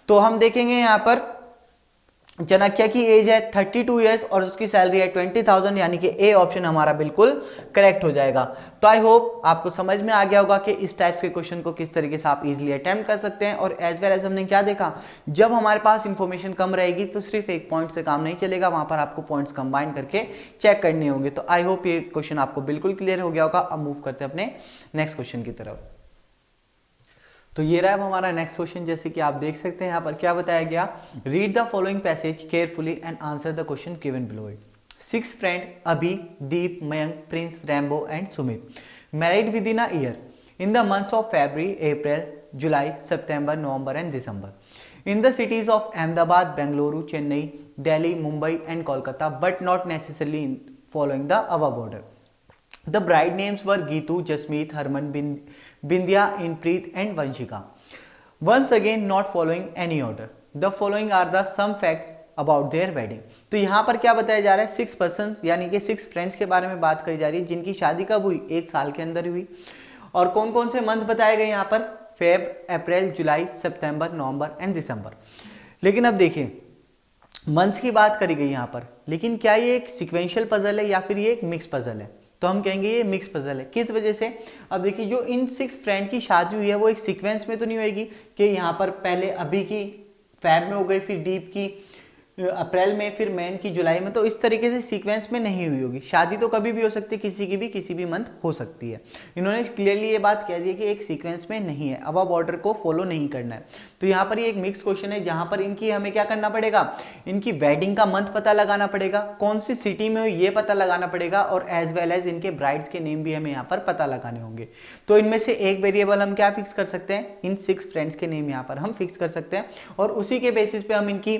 तो हम देखेंगे यहाँ पर चाणक्य की एज है 32 ईयर्स और उसकी सैलरी है 20,000, यानी कि ए ऑप्शन हमारा बिल्कुल करेक्ट हो जाएगा। तो आई होप आपको समझ में आ गया होगा कि इस टाइप्स के क्वेश्चन को किस तरीके से आप इजीली अटेम्प्ट कर सकते हैं। और एज वेल एज हमने क्या देखा, जब हमारे पास इंफॉर्मेशन कम रहेगी तो सिर्फ एक पॉइंट से काम नहीं चलेगा, वहां पर आपको पॉइंट्स कंबाइन करके चेक करने होंगे। तो आई होप ये क्वेश्चन आपको बिल्कुल क्लियर हो गया होगा। अब मूव करते हैं अपने नेक्स्ट क्वेश्चन की तरफ। तो ये रहा हमारा नेक्स्ट क्वेश्चन। जैसे कि आप देख सकते हैं यहाँ पर क्या बताया गया, read the following passage carefully and answer the question given below it. 6 friend Abhi, Deep, Mayank, Prince, Rambo and Sumit married with in a year in the months of February, April, July, September, November and December in the cities of Ahmedabad, Bengaluru, Chennai, Delhi, Mumbai and Kolkata, but not necessarily in following the above order. The bride names were Geetu, Jasmeet, Harman, Bindya, Inpreet and Vanshika. Once again not following any order. The following are the some facts about their wedding. तो यहाँ पर क्या बताया जा रहा है, 6 person यानी कि 6 फ्रेंड्स के बारे में बात करी जा रही है जिनकी शादी कब हुई, 1 साल के अंदर हुई। और कौन कौन से मंथ बताए गए यहाँ पर, Feb, April, July, September, November and दिसंबर। लेकिन अब देखिए मंथ्स की बात करी गई यहाँ पर, लेकिन क्या ये एक सिक्वेंशियल पजल है या फिर ये एक मिक्स पजल है, तो हम कहेंगे ये मिक्स पजल है। किस वजह से, अब देखिए जो इन 6 फ्रेंड की शादी हुई है वो एक सीक्वेंस में तो नहीं होगी कि यहाँ पर पहले अभी की फैब में हो गई, फिर डीप की अप्रैल में, फिर मैन की जुलाई में, तो इस तरीके से सीक्वेंस में नहीं हुई होगी। शादी तो कभी भी हो सकती है, किसी की भी किसी भी मंथ हो सकती है। इन्होंने क्लियरली ये बात कह दी है कि एक सीक्वेंस में नहीं है, अब ऑर्डर को फॉलो नहीं करना है। तो यहाँ पर ये एक मिक्स क्वेश्चन है जहां पर इनकी हमें क्या करना पड़ेगा, इनकी वेडिंग का मंथ पता लगाना पड़ेगा, कौन सी सिटी में हुई ये पता लगाना पड़ेगा, और एज वेल एज इनके ब्राइड्स के नेम भी हमें यहाँ पर पता लगाने होंगे। तो इनमें से एक वेरिएबल हम क्या फिक्स कर सकते हैं, इन 6 फ्रेंड्स के नेम यहाँ पर हम फिक्स कर सकते हैं, और उसी के बेसिस पे हम इनकी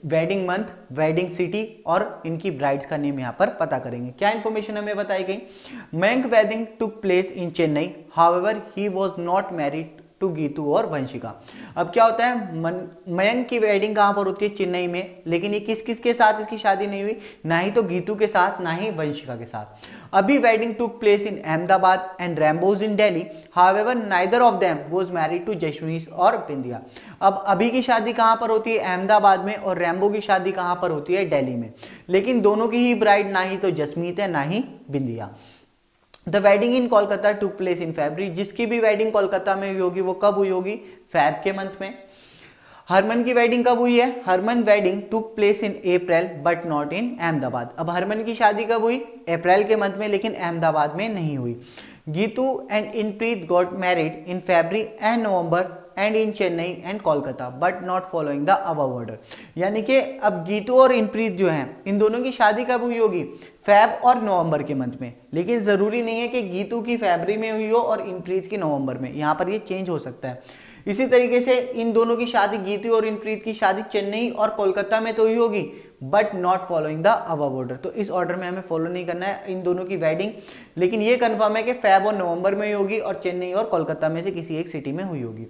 वेडिंग मंथ, वेडिंग सिटी और इनकी ब्राइड्स का नेम यहां पर पता करेंगे। क्या इंफॉर्मेशन हमें बताई गई, Mayank wedding took place in Chennai, however he was not married to Geetu और वंशिका। अब क्या होता है, मयंक की वेडिंग कहां पर होती है, चेन्नई में, लेकिन ये किस किस के साथ इसकी शादी नहीं हुई, ना ही तो गीतू के साथ ना ही वंशिका के साथ। Abhi wedding took place in Ahmedabad and Rambo's in Delhi, however neither of them was married to Jashmeet और बिंदिया। अब अभी की शादी कहां पर होती है, अहमदाबाद में, और रैम्बो की शादी कहां पर होती है, दिल्ली में, लेकिन दोनों की ही ब्राइड ना ही तो जसमीत है ना ही Bindiya. The wedding in Kolkata took place in February, जिसकी भी वेडिंग कोलकाता में हुई होगी वो कब हुई होगी, फैब के मंथ में। हरमन की वेडिंग कब हुई है, Harman wedding took place in April but not in Ahmedabad. अब हरमन की शादी कब हुई, अप्रैल के मंथ में, लेकिन अहमदाबाद में नहीं हुई। Geetu and Inpreet got married in February and November and in Chennai and Kolkata but not following the above order. यानी कि अब गीतू और इनप्रीत जो हैं इन दोनों की शादी कब हुई होगी, फैब और नवंबर के मंथ में, लेकिन जरूरी नहीं है कि गीतू की फरवरी में हुई हो और इनप्रीत की नवंबर में, यहाँ पर ये चेंज हो सकता है। इसी तरीके से इन दोनों की शादी, गीतू और इनप्रीत की शादी चेन्नई और कोलकाता में तो हुई होगी but not following the above order, तो इस ऑर्डर में हमें फॉलो नहीं करना है इन दोनों की वेडिंग, लेकिन ये कंफर्म है कि फैब और नवंबर में ही होगी और चेन्नई और कोलकाता में से किसी एक सिटी में हुई होगी।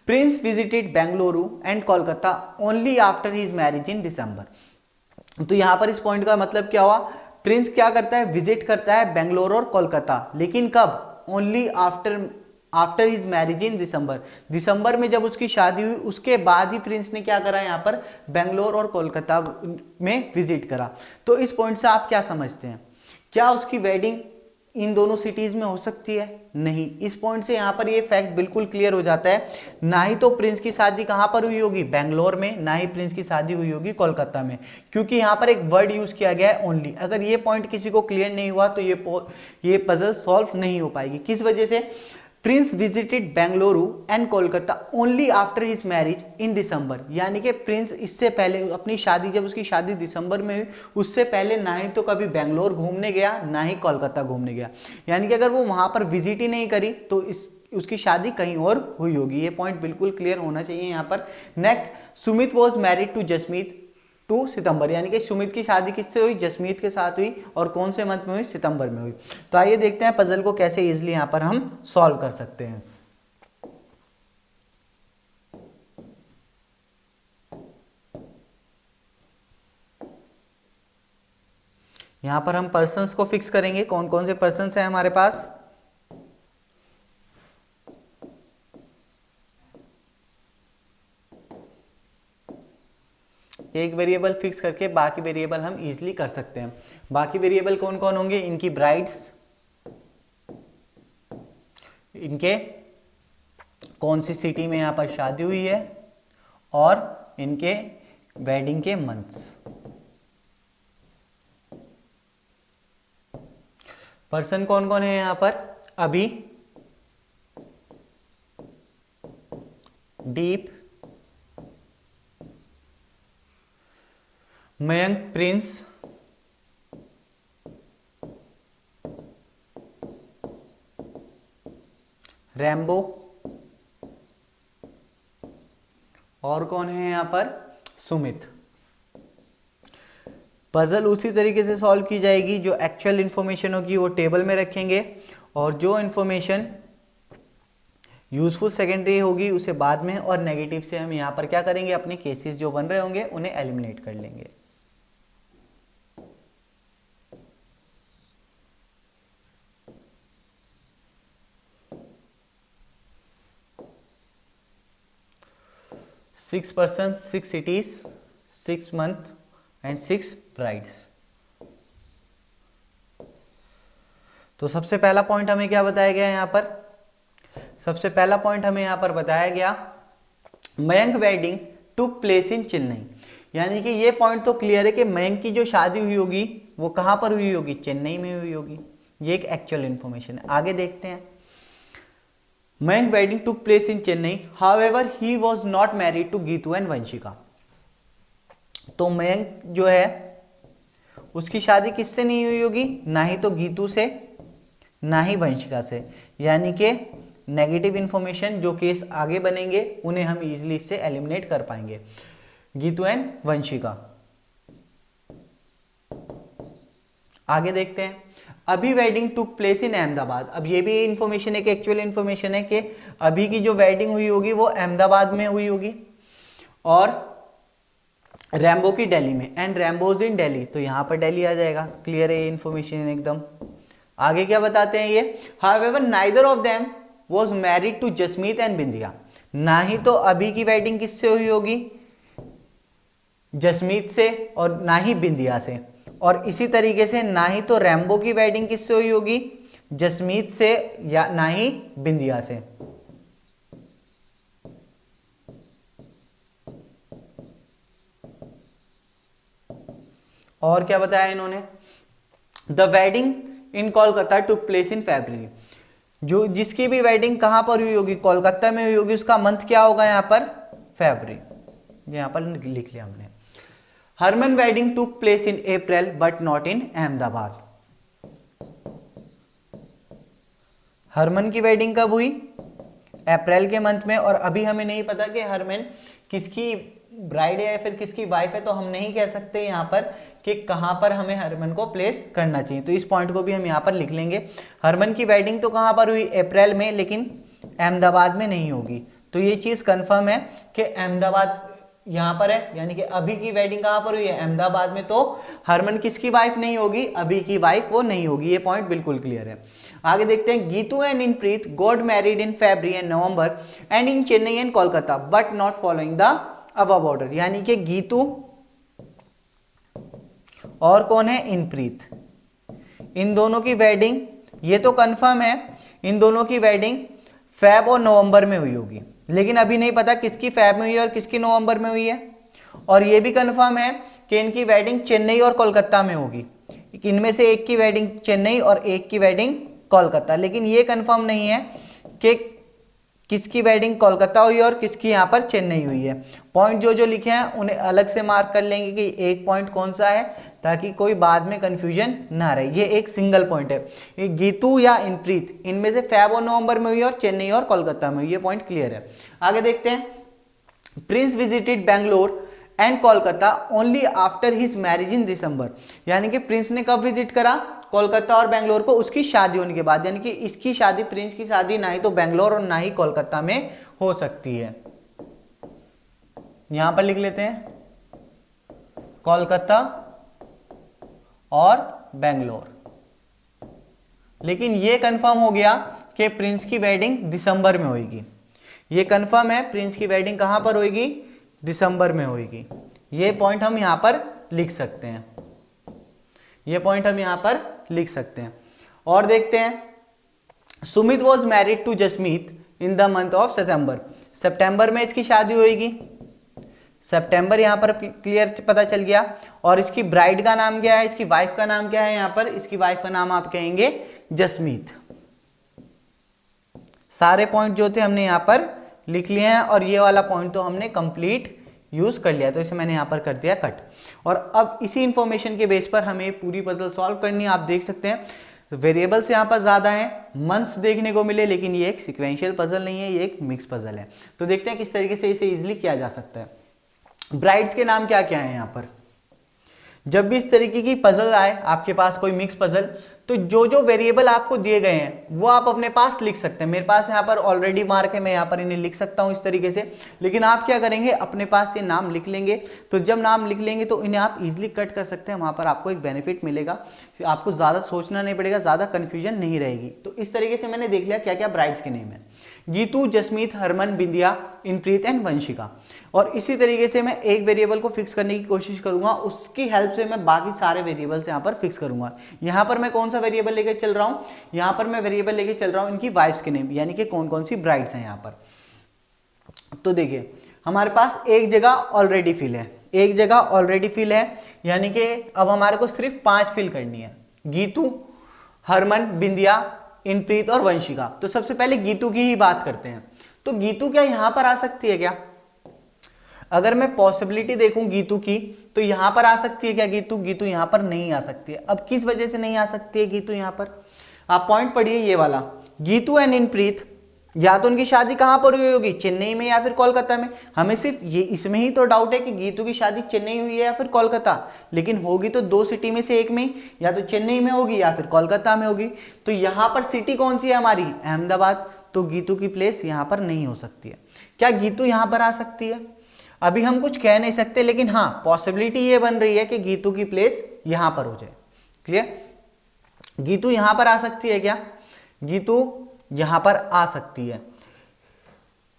Prince visited Bengaluru and Kolkata only after his marriage in December. तो यहां पर इस पॉइंट का मतलब क्या हुआ, प्रिंस क्या करता है, विजिट करता है बेंगलोर और कोलकाता, लेकिन कब, only after his marriage in December. दिसंबर में जब उसकी शादी हुई उसके बाद ही प्रिंस ने क्या करा, यहाँ पर बेंगलोर और कोलकाता में विजिट करा। तो इस पॉइंट से आप क्या समझते हैं, क्या उसकी वेडिंग इन दोनों सिटीज में हो सकती है, नहीं। इस पॉइंट से यहाँ पर ये फैक्ट बिल्कुल क्लियर हो जाता है, ना ही तो प्रिंस की शादी कहाँ पर हुई होगी, बेंगलोर में, ना ही प्रिंस की शादी हुई होगी कोलकाता में, क्योंकि यहाँ पर एक वर्ड यूज किया गया है ओनली। अगर ये पॉइंट किसी को क्लियर नहीं हुआ तो ये पजल सॉल्व नहीं हो पाएगी। किस वजह से, Prince visited Bengaluru and Kolkata only after his marriage in December, यानी कि प्रिंस इससे पहले अपनी शादी, जब उसकी शादी दिसंबर में हुई उससे पहले ना ही तो कभी बेंगलोर घूमने गया ना ही कोलकाता घूमने गया, यानी कि अगर वो वहां पर विजिट ही नहीं करी तो उसकी शादी कहीं और हुई होगी। ये पॉइंट बिल्कुल क्लियर होना चाहिए यहाँ पर। Next, Sumit was married to Jasmeet to September, यानी कि सुमित की शादी किससे हुई, जसमीत के साथ हुई, और कौन से मंथ में हुई, सितंबर में हुई। तो आइए देखते हैं पजल को कैसे इजीली यहां पर हम सॉल्व कर सकते हैं। यहां पर हम पर्सन्स को फिक्स करेंगे, कौन कौन से पर्सन्स हैं हमारे पास। एक वेरिएबल फिक्स करके बाकी वेरिएबल हम इजीली कर सकते हैं। बाकी वेरिएबल कौन कौन होंगे, इनकी ब्राइड्स, इनके कौन सी सिटी में यहाँ पर शादी हुई है, और इनके वेडिंग के मंथ्स। पर्सन कौन कौन है यहाँ पर, अभी, डीप, मयंक, प्रिंस, रैम्बो, और कौन है यहां पर, सुमित। पजल उसी तरीके से सॉल्व की जाएगी, जो एक्चुअल इंफॉर्मेशन होगी वो टेबल में रखेंगे, और जो इंफॉर्मेशन यूजफुल सेकेंडरी होगी उसे बाद में, और नेगेटिव से हम यहां पर क्या करेंगे, अपने केसेस जो बन रहे होंगे उन्हें एलिमिनेट कर लेंगे। Six person, 6 cities, 6 month and 6 brides। तो सबसे पहला पॉइंट हमें क्या बताया गया यहां पर, सबसे पहला पॉइंट हमें यहां पर बताया गया, Mayank wedding took place in Chennai. यानी कि ये पॉइंट तो क्लियर है कि मयंक की जो शादी हुई होगी वो कहां पर हुई होगी, चेन्नई में हुई होगी। ये एक एक्चुअल इंफॉर्मेशन है। आगे देखते हैं, Mayank wedding took place in Chennai, however he was not married to Geetu and Vanshika. तो मयंक जो है उसकी शादी किससे नहीं हुई होगी, ना ही तो गीतू से ना ही वंशिका से। यानी कि नेगेटिव इंफॉर्मेशन जो केस आगे बनेंगे उन्हें हम इजीली इससे एलिमिनेट कर पाएंगे। गीतू एंड वंशिका। आगे देखते हैं, अभी wedding took place in Ahmedabad. अब ये भी इंफॉर्मेशन है कि एक्चुअल इंफॉर्मेशन है कि अभी की जो वेडिंग हुई होगी वो अहमदाबाद में हुई होगी, और रैम्बो की दिल्ली में, एंड रैम्बोज इन दिल्ली। तो यहां पर दिल्ली आ जाएगा, क्लियर है ये इंफॉर्मेशन एकदम। आगे क्या बताते हैं ये, however neither of them was married to Jasmeet and Bindiya. ना ही तो अभी की वेडिंग किससे हुई होगी, जसमीत से, और ना ही बिंदिया से। और इसी तरीके से ना ही तो रैम्बो की वेडिंग किससे हुई होगी, जसमीत से, या ना ही बिंदिया से। और क्या बताया इन्होंने, the wedding in Kolkata took place in February. जो जिसकी भी वेडिंग कहां पर हुई होगी, कोलकाता में हुई होगी, उसका मंथ क्या होगा यहां पर, फरवरी। यहां पर लिख लिया हमने। Harman wedding took place in April but not in Ahmedabad. Harman की वेडिंग कब हुई, अप्रैल के मंथ में, और अभी हमें नहीं पता कि हरमन किसकी ब्राइड है या फिर किसकी वाइफ है, तो हम नहीं कह सकते यहाँ पर कि कहाँ पर हमें हरमन को प्लेस करना चाहिए। तो इस पॉइंट को भी हम यहाँ पर लिख लेंगे। हरमन की वेडिंग तो कहाँ पर हुई, अप्रैल में, लेकिन अहमदाबाद में नहीं होगी। तो ये चीज़ कंफर्म है कि अहमदाबाद यहाँ पर है, यानी कि अभी की वेडिंग कहाँ पर हुई है, अहमदाबाद में। तो हरमन किसकी वाइफ नहीं होगी, अभी की वाइफ वो नहीं होगी। ये पॉइंट बिल्कुल क्लियर है। आगे देखते हैं, Geetu and Inpreet got married in February and November and in Chennai and Kolkata but not following the above order. यानी कि गीतू और कौन है, इनप्रीत, इन दोनों की वेडिंग, ये तो कंफर्म है, इन दोनों की वेडिंग फेब और नवंबर में हुई होगी। लेकिन अभी नहीं पता किसकी फेब में हुई है और किसकी नवंबर में हुई है। और ये भी कंफर्म है कि इनकी वेडिंग चेन्नई और कोलकाता में होगी। इनमें से एक की वेडिंग चेन्नई और एक की वेडिंग कोलकाता। लेकिन ये कंफर्म नहीं है कि किसकी वेडिंग कोलकाता हुई और किसकी यहाँ पर चेन्नई हुई है। पॉइंट जो जो लिखे हैं उन्हें अलग से मार्क कर लेंगे कि एक पॉइंट कौन सा है, ताकि कोई बाद में कंफ्यूजन ना रहे। ये एक सिंगल पॉइंट है। ये गीतू या इनप्रीत, इनमें से फेब और नवंबर में हुई और चेन्नई और कोलकाता में हुई। ये पॉइंट क्लियर है। आगे देखते हैं, Prince visited Bangalore and Kolkata only after his marriage in December. यानी कि प्रिंस ने कब विजिट करा, कोलकाता और बेंगलोर को, उसकी शादी होने के बाद। यानी कि इसकी शादी, प्रिंस की शादी ना ही तो बेंगलोर और ना ही कोलकाता में हो सकती है। यहां पर लिख लेते हैं कोलकाता और बेंगलोर। लेकिन यह कंफर्म हो गया कि प्रिंस की वेडिंग दिसंबर में होगी। ये कंफर्म है, प्रिंस की वेडिंग कहां पर होगी, दिसंबर में होगी। ये पॉइंट हम यहाँ पर लिख सकते हैं, ये पॉइंट हम यहाँ पर लिख सकते हैं। और देखते हैं, Sumit was married to Jasmeet in the month of September, सितंबर में इसकी शादी होगी, सितंबर यहाँ पर क्लियर पता चल गया। और इसकी ब्राइड का नाम क्या है, इसकी वाइफ का नाम क्या है, यहाँ पर इसकी वाइफ का नाम आप कहेंगे जसमीत। सारे पॉइंट जो थे हमने यहाँ पर लिख लिए हैं और ये वाला पॉइंट तो हमने कंप्लीट यूज कर लिया, तो इसे मैंने यहाँ पर कर दिया कट। और अब इसी इंफॉर्मेशन के बेस पर हमें पूरी पजल सॉल्व करनी है। आप देख सकते हैं वेरिएबल्स यहाँ पर ज्यादा हैं, मंथ्स देखने को मिले, लेकिन ये एक सीक्वेंशियल पजल नहीं है, ये एक मिक्स पजल है। तो देखते हैं किस तरीके से इसे इजिली किया जा सकता है। ब्राइड्स के नाम क्या क्या है यहाँ पर। जब भी इस तरीके की पजल आए आपके पास, कोई मिक्स पजल, तो जो जो वेरिएबल आपको दिए गए हैं वो आप अपने पास लिख सकते हैं। मेरे पास यहाँ पर ऑलरेडी मार्क है, मैं यहाँ पर इन्हें लिख सकता हूँ इस तरीके से, लेकिन आप क्या करेंगे, अपने पास ये नाम लिख लेंगे। तो जब नाम लिख लेंगे तो इन्हें आप इजीली कट कर सकते हैं, वहाँ पर आपको एक बेनिफिट मिलेगा, फिर आपको ज़्यादा सोचना नहीं पड़ेगा, ज़्यादा कन्फ्यूजन नहीं रहेगी। तो इस तरीके से मैंने देख लिया क्या क्या ब्राइड्स के नेम है, गीतू, जसमीत, हरमन, बिंदिया, इनप्रीत एंड वंशिका। और इसी तरीके से मैं एक वेरिएबल को फिक्स करने की कोशिश करूंगा, उसकी हेल्प से मैं बाकी सारे वेरिएबल्स यहाँ पर फिक्स करूंगा। यहाँ पर मैं कौन सा वेरिएबल लेकर चल रहा हूँ, यहाँ पर मैं वेरिएबल लेकर चल रहा हूँ इनकी वाइफ्स के नेम, यानी कि कौन कौन सी ब्राइड्स हैं यहाँ पर। तो देखिए हमारे पास एक जगह ऑलरेडी फिल है, एक जगह ऑलरेडी फिल है, यानी कि अब हमारे को सिर्फ 5 फिल करनी है, गीतू, हरमन, बिंदिया, इनप्रीत और वंशिका। तो सबसे पहले गीतू की ही बात करते हैं। तो गीतू क्या यहां पर आ सकती है क्या, अगर मैं पॉसिबिलिटी देखूं गीतू की, तो यहां पर आ सकती है क्या गीतू, गीतू यहां पर नहीं आ सकती है। अब किस वजह से नहीं आ सकती है गीतू यहां पर, आप पॉइंट पढ़िए ये वाला, गीतू एंड इनप्रीत, या तो उनकी शादी कहां पर हुई होगी, चेन्नई में या फिर कोलकाता में। हमें सिर्फ ये इसमें ही तो डाउट है कि गीतू की शादी चेन्नई हुई है या फिर कोलकाता, लेकिन होगी तो 2 सिटी में से एक में, या तो चेन्नई में होगी या फिर कोलकाता में होगी। तो यहां पर सिटी कौन सी है हमारी, अहमदाबाद। तो गीतू की प्लेस यहां पर नहीं हो सकती है। क्या गीतू यहां पर आ सकती है, अभी हम कुछ कह नहीं सकते, लेकिन हाँ पॉसिबिलिटी ये बन रही है कि गीतू की प्लेस यहां पर हो जाए। क्लियर, गीतू यहां पर आ सकती है क्या, गीतू यहां पर आ सकती है,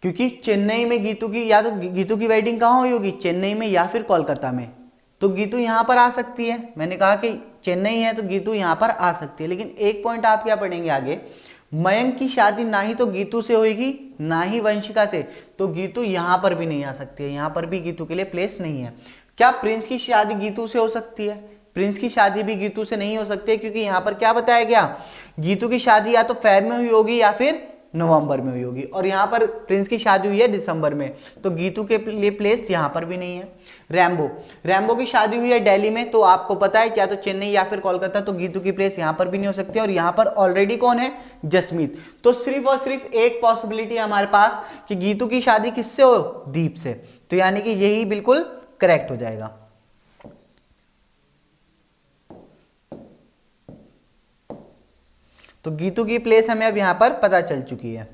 क्योंकि चेन्नई में गीतू की, या तो गीतू की वेडिंग कहां हुई होगी, चेन्नई में या फिर कोलकाता में। तो गीतू यहां पर आ सकती है, मैंने कहा कि चेन्नई है तो गीतू यहां पर आ सकती है। लेकिन एक पॉइंट आप क्या पढ़ेंगे आगे, मयंक की शादी ना ही तो गीतू से होगी ना ही वंशिका से, तो गीतू यहां पर भी नहीं आ सकती है, यहां पर भी गीतू के लिए प्लेस नहीं है। क्या प्रिंस की शादी गीतू से हो सकती है, प्रिंस की शादी भी गीतू से नहीं हो सकती है, क्योंकि यहां पर क्या बताया गया, गीतू की शादी या तो फेब में हुई होगी या फिर नवंबर में हुई होगी, और यहां पर प्रिंस की शादी हुई है दिसंबर में, तो गीतू के लिए प्लेस यहां पर भी नहीं है। रैम्बो, रैम्बो की शादी हुई है दिल्ली में, तो आपको पता है क्या तो चेन्नई या फिर कोलकाता, तो गीतू की प्लेस यहां पर भी नहीं हो सकती। और यहां पर ऑलरेडी कौन है, जसमीत। तो सिर्फ और सिर्फ एक पॉसिबिलिटी है हमारे पास कि गीतू की शादी किससे हो, दीप से, तो यानी कि यही बिल्कुल करेक्ट हो जाएगा। तो गीतू की प्लेस हमें अब यहां पर पता चल चुकी है।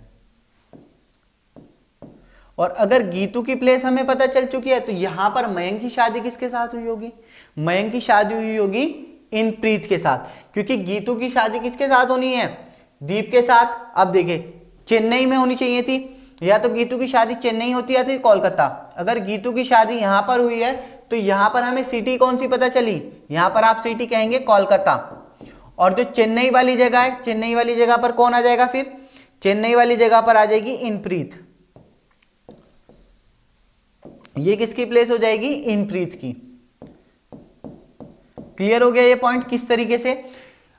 और अगर गीतू की प्लेस हमें पता चल चुकी है, तो यहां पर मयंक की शादी किसके साथ हुई होगी, मयंक की शादी हुई होगी इनप्रीत के साथ, क्योंकि गीतू की शादी किसके साथ होनी है, दीप के साथ। अब देखिए चेन्नई में होनी चाहिए थी, या तो गीतू की शादी चेन्नई होती है या तो कोलकाता। अगर गीतू की शादी यहां पर हुई है, तो यहां पर हमें सिटी कौन सी पता चली, यहां पर आप सिटी कहेंगे कोलकाता। और जो चेन्नई वाली जगह है, चेन्नई वाली जगह पर कौन आ जाएगा, फिर चेन्नई वाली जगह पर आ जाएगी इनप्रीत, ये किसकी प्लेस हो जाएगी, इनप्रीत की। क्लियर हो गया ये पॉइंट किस तरीके से।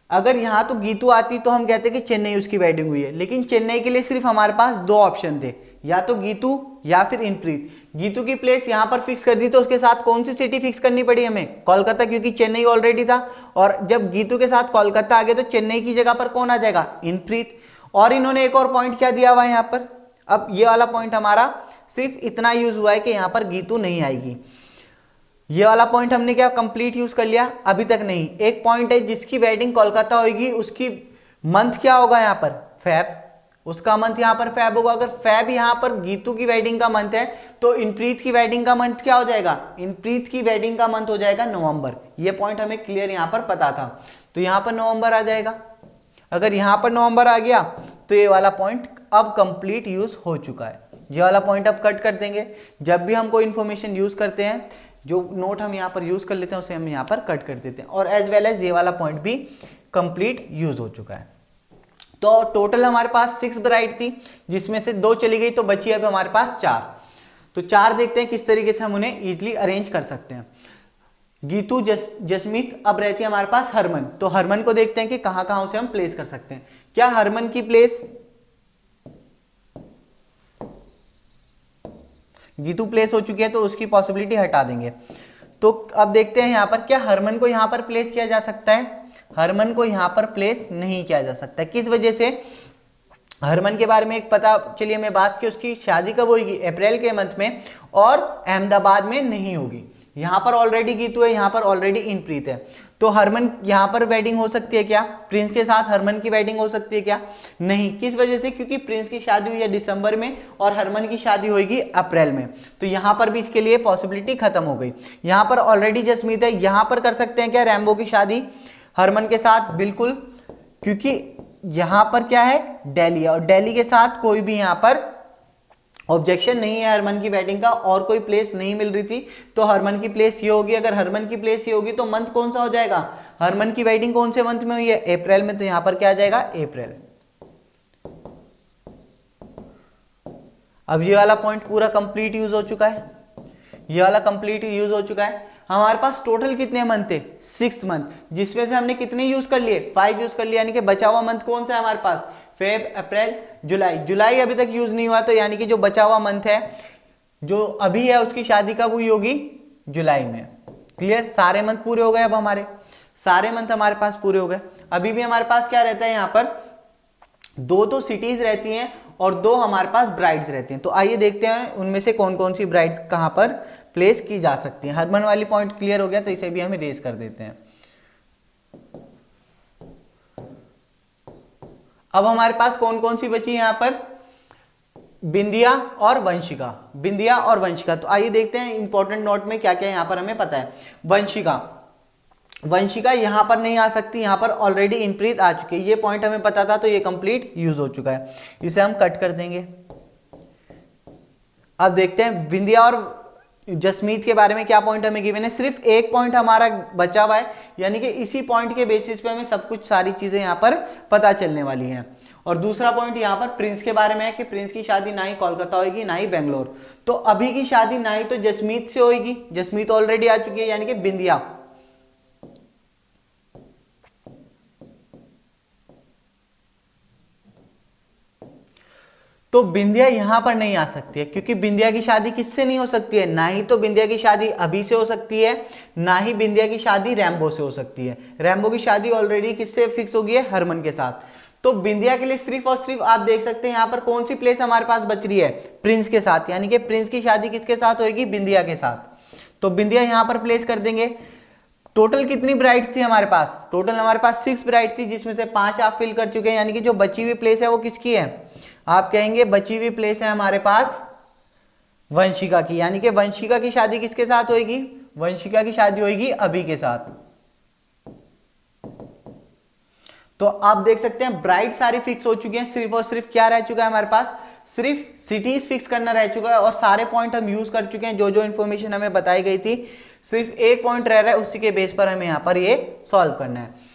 अगर यहां तो गीतू आती तो हम कहते कि चेन्नई उसकी वेडिंग हुई है, लेकिन चेन्नई के लिए सिर्फ हमारे पास 2 ऑप्शन थे, या तो गीतू या फिर इनप्रीत। गीतू की प्लेस यहां पर फिक्स कर दी, तो उसके साथ कौन सी सिटी फिक्स करनी पड़ी हमें, कोलकाता, क्योंकि चेन्नई ऑलरेडी था। और जब गीतू के साथ कोलकाता आ गया, तो चेन्नई की जगह पर कौन आ जाएगा, इनप्रीत। और इन्होंने एक और पॉइंट क्या दिया हुआ है यहां पर, अब ये वाला पॉइंट हमारा सिर्फ इतना यूज हुआ है कि यहां पर गीतू नहीं आएगी। ये वाला पॉइंट हमने क्या कंप्लीट यूज कर लिया, अभी तक नहीं। एक पॉइंट है जिसकी वेडिंग कोलकाता होगी, उसकी मंथ क्या होगा यहाँ पर, फैब, उसका मंथ यहाँ पर फैब होगा। अगर फैब यहाँ पर गीतू की वेडिंग का मंथ है, तो इनप्रीत की वेडिंग का मंथ क्या हो जाएगा, इनप्रीत की वेडिंग का मंथ हो जाएगा नवंबर। ये पॉइंट हमें क्लियर यहाँ पर पता था, तो यहाँ पर नवंबर आ जाएगा। अगर यहाँ पर नवंबर आ गया, तो ये वाला पॉइंट अब कंप्लीट यूज हो चुका है। ये वाला पॉइंट अब कट कर देंगे। जब भी हम कोई इंफॉर्मेशन यूज करते हैं जो नोट हम यहाँ पर यूज कर लेते हैं उसे हम यहाँ पर कट कर देते हैं, और एज वेल एज ये वाला पॉइंट भी कंप्लीट यूज हो चुका है। तो टोटल हमारे पास 6 ब्राइड थी, जिसमें से 2 चली गई तो बची अब हमारे पास 4। तो 4 देखते हैं किस तरीके से हम उन्हें इजिली अरेंज कर सकते हैं। गीतू, जसमीत, अब रहती है हमारे पास हरमन। तो हरमन को देखते हैं कि कहां कहां उसे हम प्लेस कर सकते हैं। क्या हरमन की प्लेस गीतू प्लेस हो चुकी है तो उसकी पॉसिबिलिटी हटा देंगे। तो अब देखते हैं यहां पर क्या हरमन को यहां पर प्लेस किया जा सकता है। हरमन को यहां पर प्लेस नहीं किया जा सकता। किस वजह से? हरमन के बारे में एक पता, चलिए मैं बात की, उसकी शादी कब होगी? अप्रैल के मंथ में, और अहमदाबाद में नहीं होगी। यहां पर ऑलरेडी गीतू है, यहां पर ऑलरेडी इनप्रीत है। तो हरमन यहां पर वेडिंग हो सकती है क्या? प्रिंस के साथ हरमन की वेडिंग हो सकती है क्या? नहीं। किस वजह से? क्योंकि प्रिंस की शादी हुई है दिसंबर में और हरमन की शादी होगी अप्रैल में। तो यहां पर भी इसके लिए पॉसिबिलिटी खत्म हो गई। यहां पर ऑलरेडी जसमीत है, यहां पर कर सकते हैं क्या रैम्बो की शादी हरमन के साथ? बिल्कुल, क्योंकि यहां पर क्या है? दिल्ली है, और दिल्ली के साथ कोई भी यहां पर ऑब्जेक्शन नहीं है हरमन की वेडिंग का, और कोई प्लेस नहीं मिल रही थी। तो हरमन की प्लेस ये होगी। अगर हरमन की प्लेस ये होगी तो मंथ कौन सा हो जाएगा? हरमन की वेडिंग कौन से मंथ में हुई है? अप्रैल में। तो यहां पर क्या आ जाएगा? अप्रैल। अब ये वाला पॉइंट पूरा कंप्लीट यूज हो चुका है। ये वाला कंप्लीट यूज हो चुका है। हमारे पास टोटल कितने मंथ थे? 6 मंथ, जिसमें से हमने कितने यूज कर लिए? 5 यूज कर लिए। यानी कि बचा हुआ मंथ कौन सा है हमारे पास? फेब, अप्रैल, जुलाई। जुलाई अभी तक यूज नहीं हुआ, तो यानी कि जो बचा हुआ मंथ है जो अभी है उसकी शादी कब हुई होगी? जुलाई में। क्लियर? सारे मंथ पूरे हो गए। अब हमारे सारे मंथ हमारे पास पूरे हो गए। अभी भी हमारे पास क्या रहता है? यहां पर 2 तो सिटीज रहती हैं और 2 हमारे पास ब्राइड्स रहती हैं। तो आइए देखते हैं उनमें से कौन कौन सी ब्राइड्स कहां पर प्लेस की जा सकती हैं। हरमन वाली पॉइंट क्लियर हो गया, तो इसे भी हम इरेज कर देते हैं। अब हमारे पास कौन कौन सी बची है यहां पर? बिंदिया और वंशिका। बिंदिया और वंशिका। तो आइए देखते हैं इंपॉर्टेंट नोट में क्या क्या यहां पर हमें पता है। वंशिका, वंशिका यहां पर नहीं आ सकती, यहां पर ऑलरेडी इनप्रीत आ चुकी है। ये पॉइंट हमें पता था, तो ये कंप्लीट यूज हो चुका है। इसे हम कट कर देंगे। अब देखते हैं बिंदिया और जसमीत के बारे में क्या पॉइंट हमें गिवन है। सिर्फ एक पॉइंट हमारा बचा हुआ है, यानी कि इसी पॉइंट के बेसिस पे हमें सब कुछ सारी चीजें यहां पर पता चलने वाली हैं। और दूसरा पॉइंट यहां पर प्रिंस के बारे में है कि प्रिंस की शादी ना ही कोलकाता होगी ना ही बेंगलोर। तो अभी की शादी ना ही तो जसमीत से होगी, जसमीत ऑलरेडी आ चुकी है, यानी कि बिंदिया। तो बिंदिया यहां पर नहीं आ सकती है, क्योंकि बिंदिया की शादी किससे नहीं हो सकती है? ना ही तो बिंदिया की शादी अभी से हो सकती है, ना ही बिंदिया की शादी रैम्बो से हो सकती है। रैम्बो की शादी ऑलरेडी किससे फिक्स हो गई है? हरमन के साथ। तो बिंदिया के लिए सिर्फ और सिर्फ आप देख सकते हैं यहां पर कौन सी प्लेस हमारे पास बच रही है? प्रिंस के साथ, यानी कि प्रिंस की शादी किसके साथ होगी? बिंदिया के साथ। तो बिंदिया यहां पर प्लेस कर देंगे। टोटल कितनी ब्राइड्स थी हमारे पास? टोटल हमारे पास 6 ब्राइड थी, जिसमें से 5 आप फिल कर चुके हैं, यानी कि जो बची हुई प्लेस है वो किसकी है? आप कहेंगे बची हुई प्लेस है हमारे पास वंशिका की, यानी कि वंशिका की शादी किसके साथ होगी? वंशिका की शादी होगी अभी के साथ। तो आप देख सकते हैं ब्राइड सारी फिक्स हो चुकी हैं। सिर्फ और सिर्फ क्या रह चुका है हमारे पास? सिर्फ सिटीज फिक्स करना रह चुका है, और सारे पॉइंट हम यूज कर चुके हैं। जो जो इंफॉर्मेशन हमें बताई गई थी, सिर्फ एक पॉइंट रह रहा है, उसी के बेस पर हमें यहां पर ये सॉल्व करना है।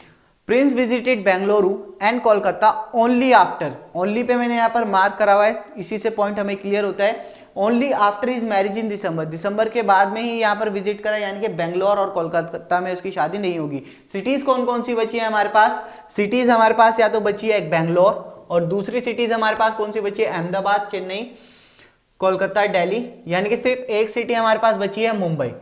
Prince visited Bengaluru and Kolkata only after, only pay मैंने यहाँ पर मार्क करा हुआ है, इसी से पॉइंट हमें क्लियर होता है। Only after his marriage in December, दिसंबर के बाद में ही यहाँ पर विजिट करा, यानी कि बेंगलोर और कोलकाता में उसकी शादी नहीं होगी। सिटीज कौन कौन सी बची है हमारे पास? सिटीज हमारे पास या तो बची है एक बेंगलोर, और दूसरी सिटीज हमारे पास कौन सी बची है? अहमदाबाद, चेन्नई, कोलकाता, दिल्ली, यानी कि सिर्फ एक सिटी हमारे पास बची है मुंबई।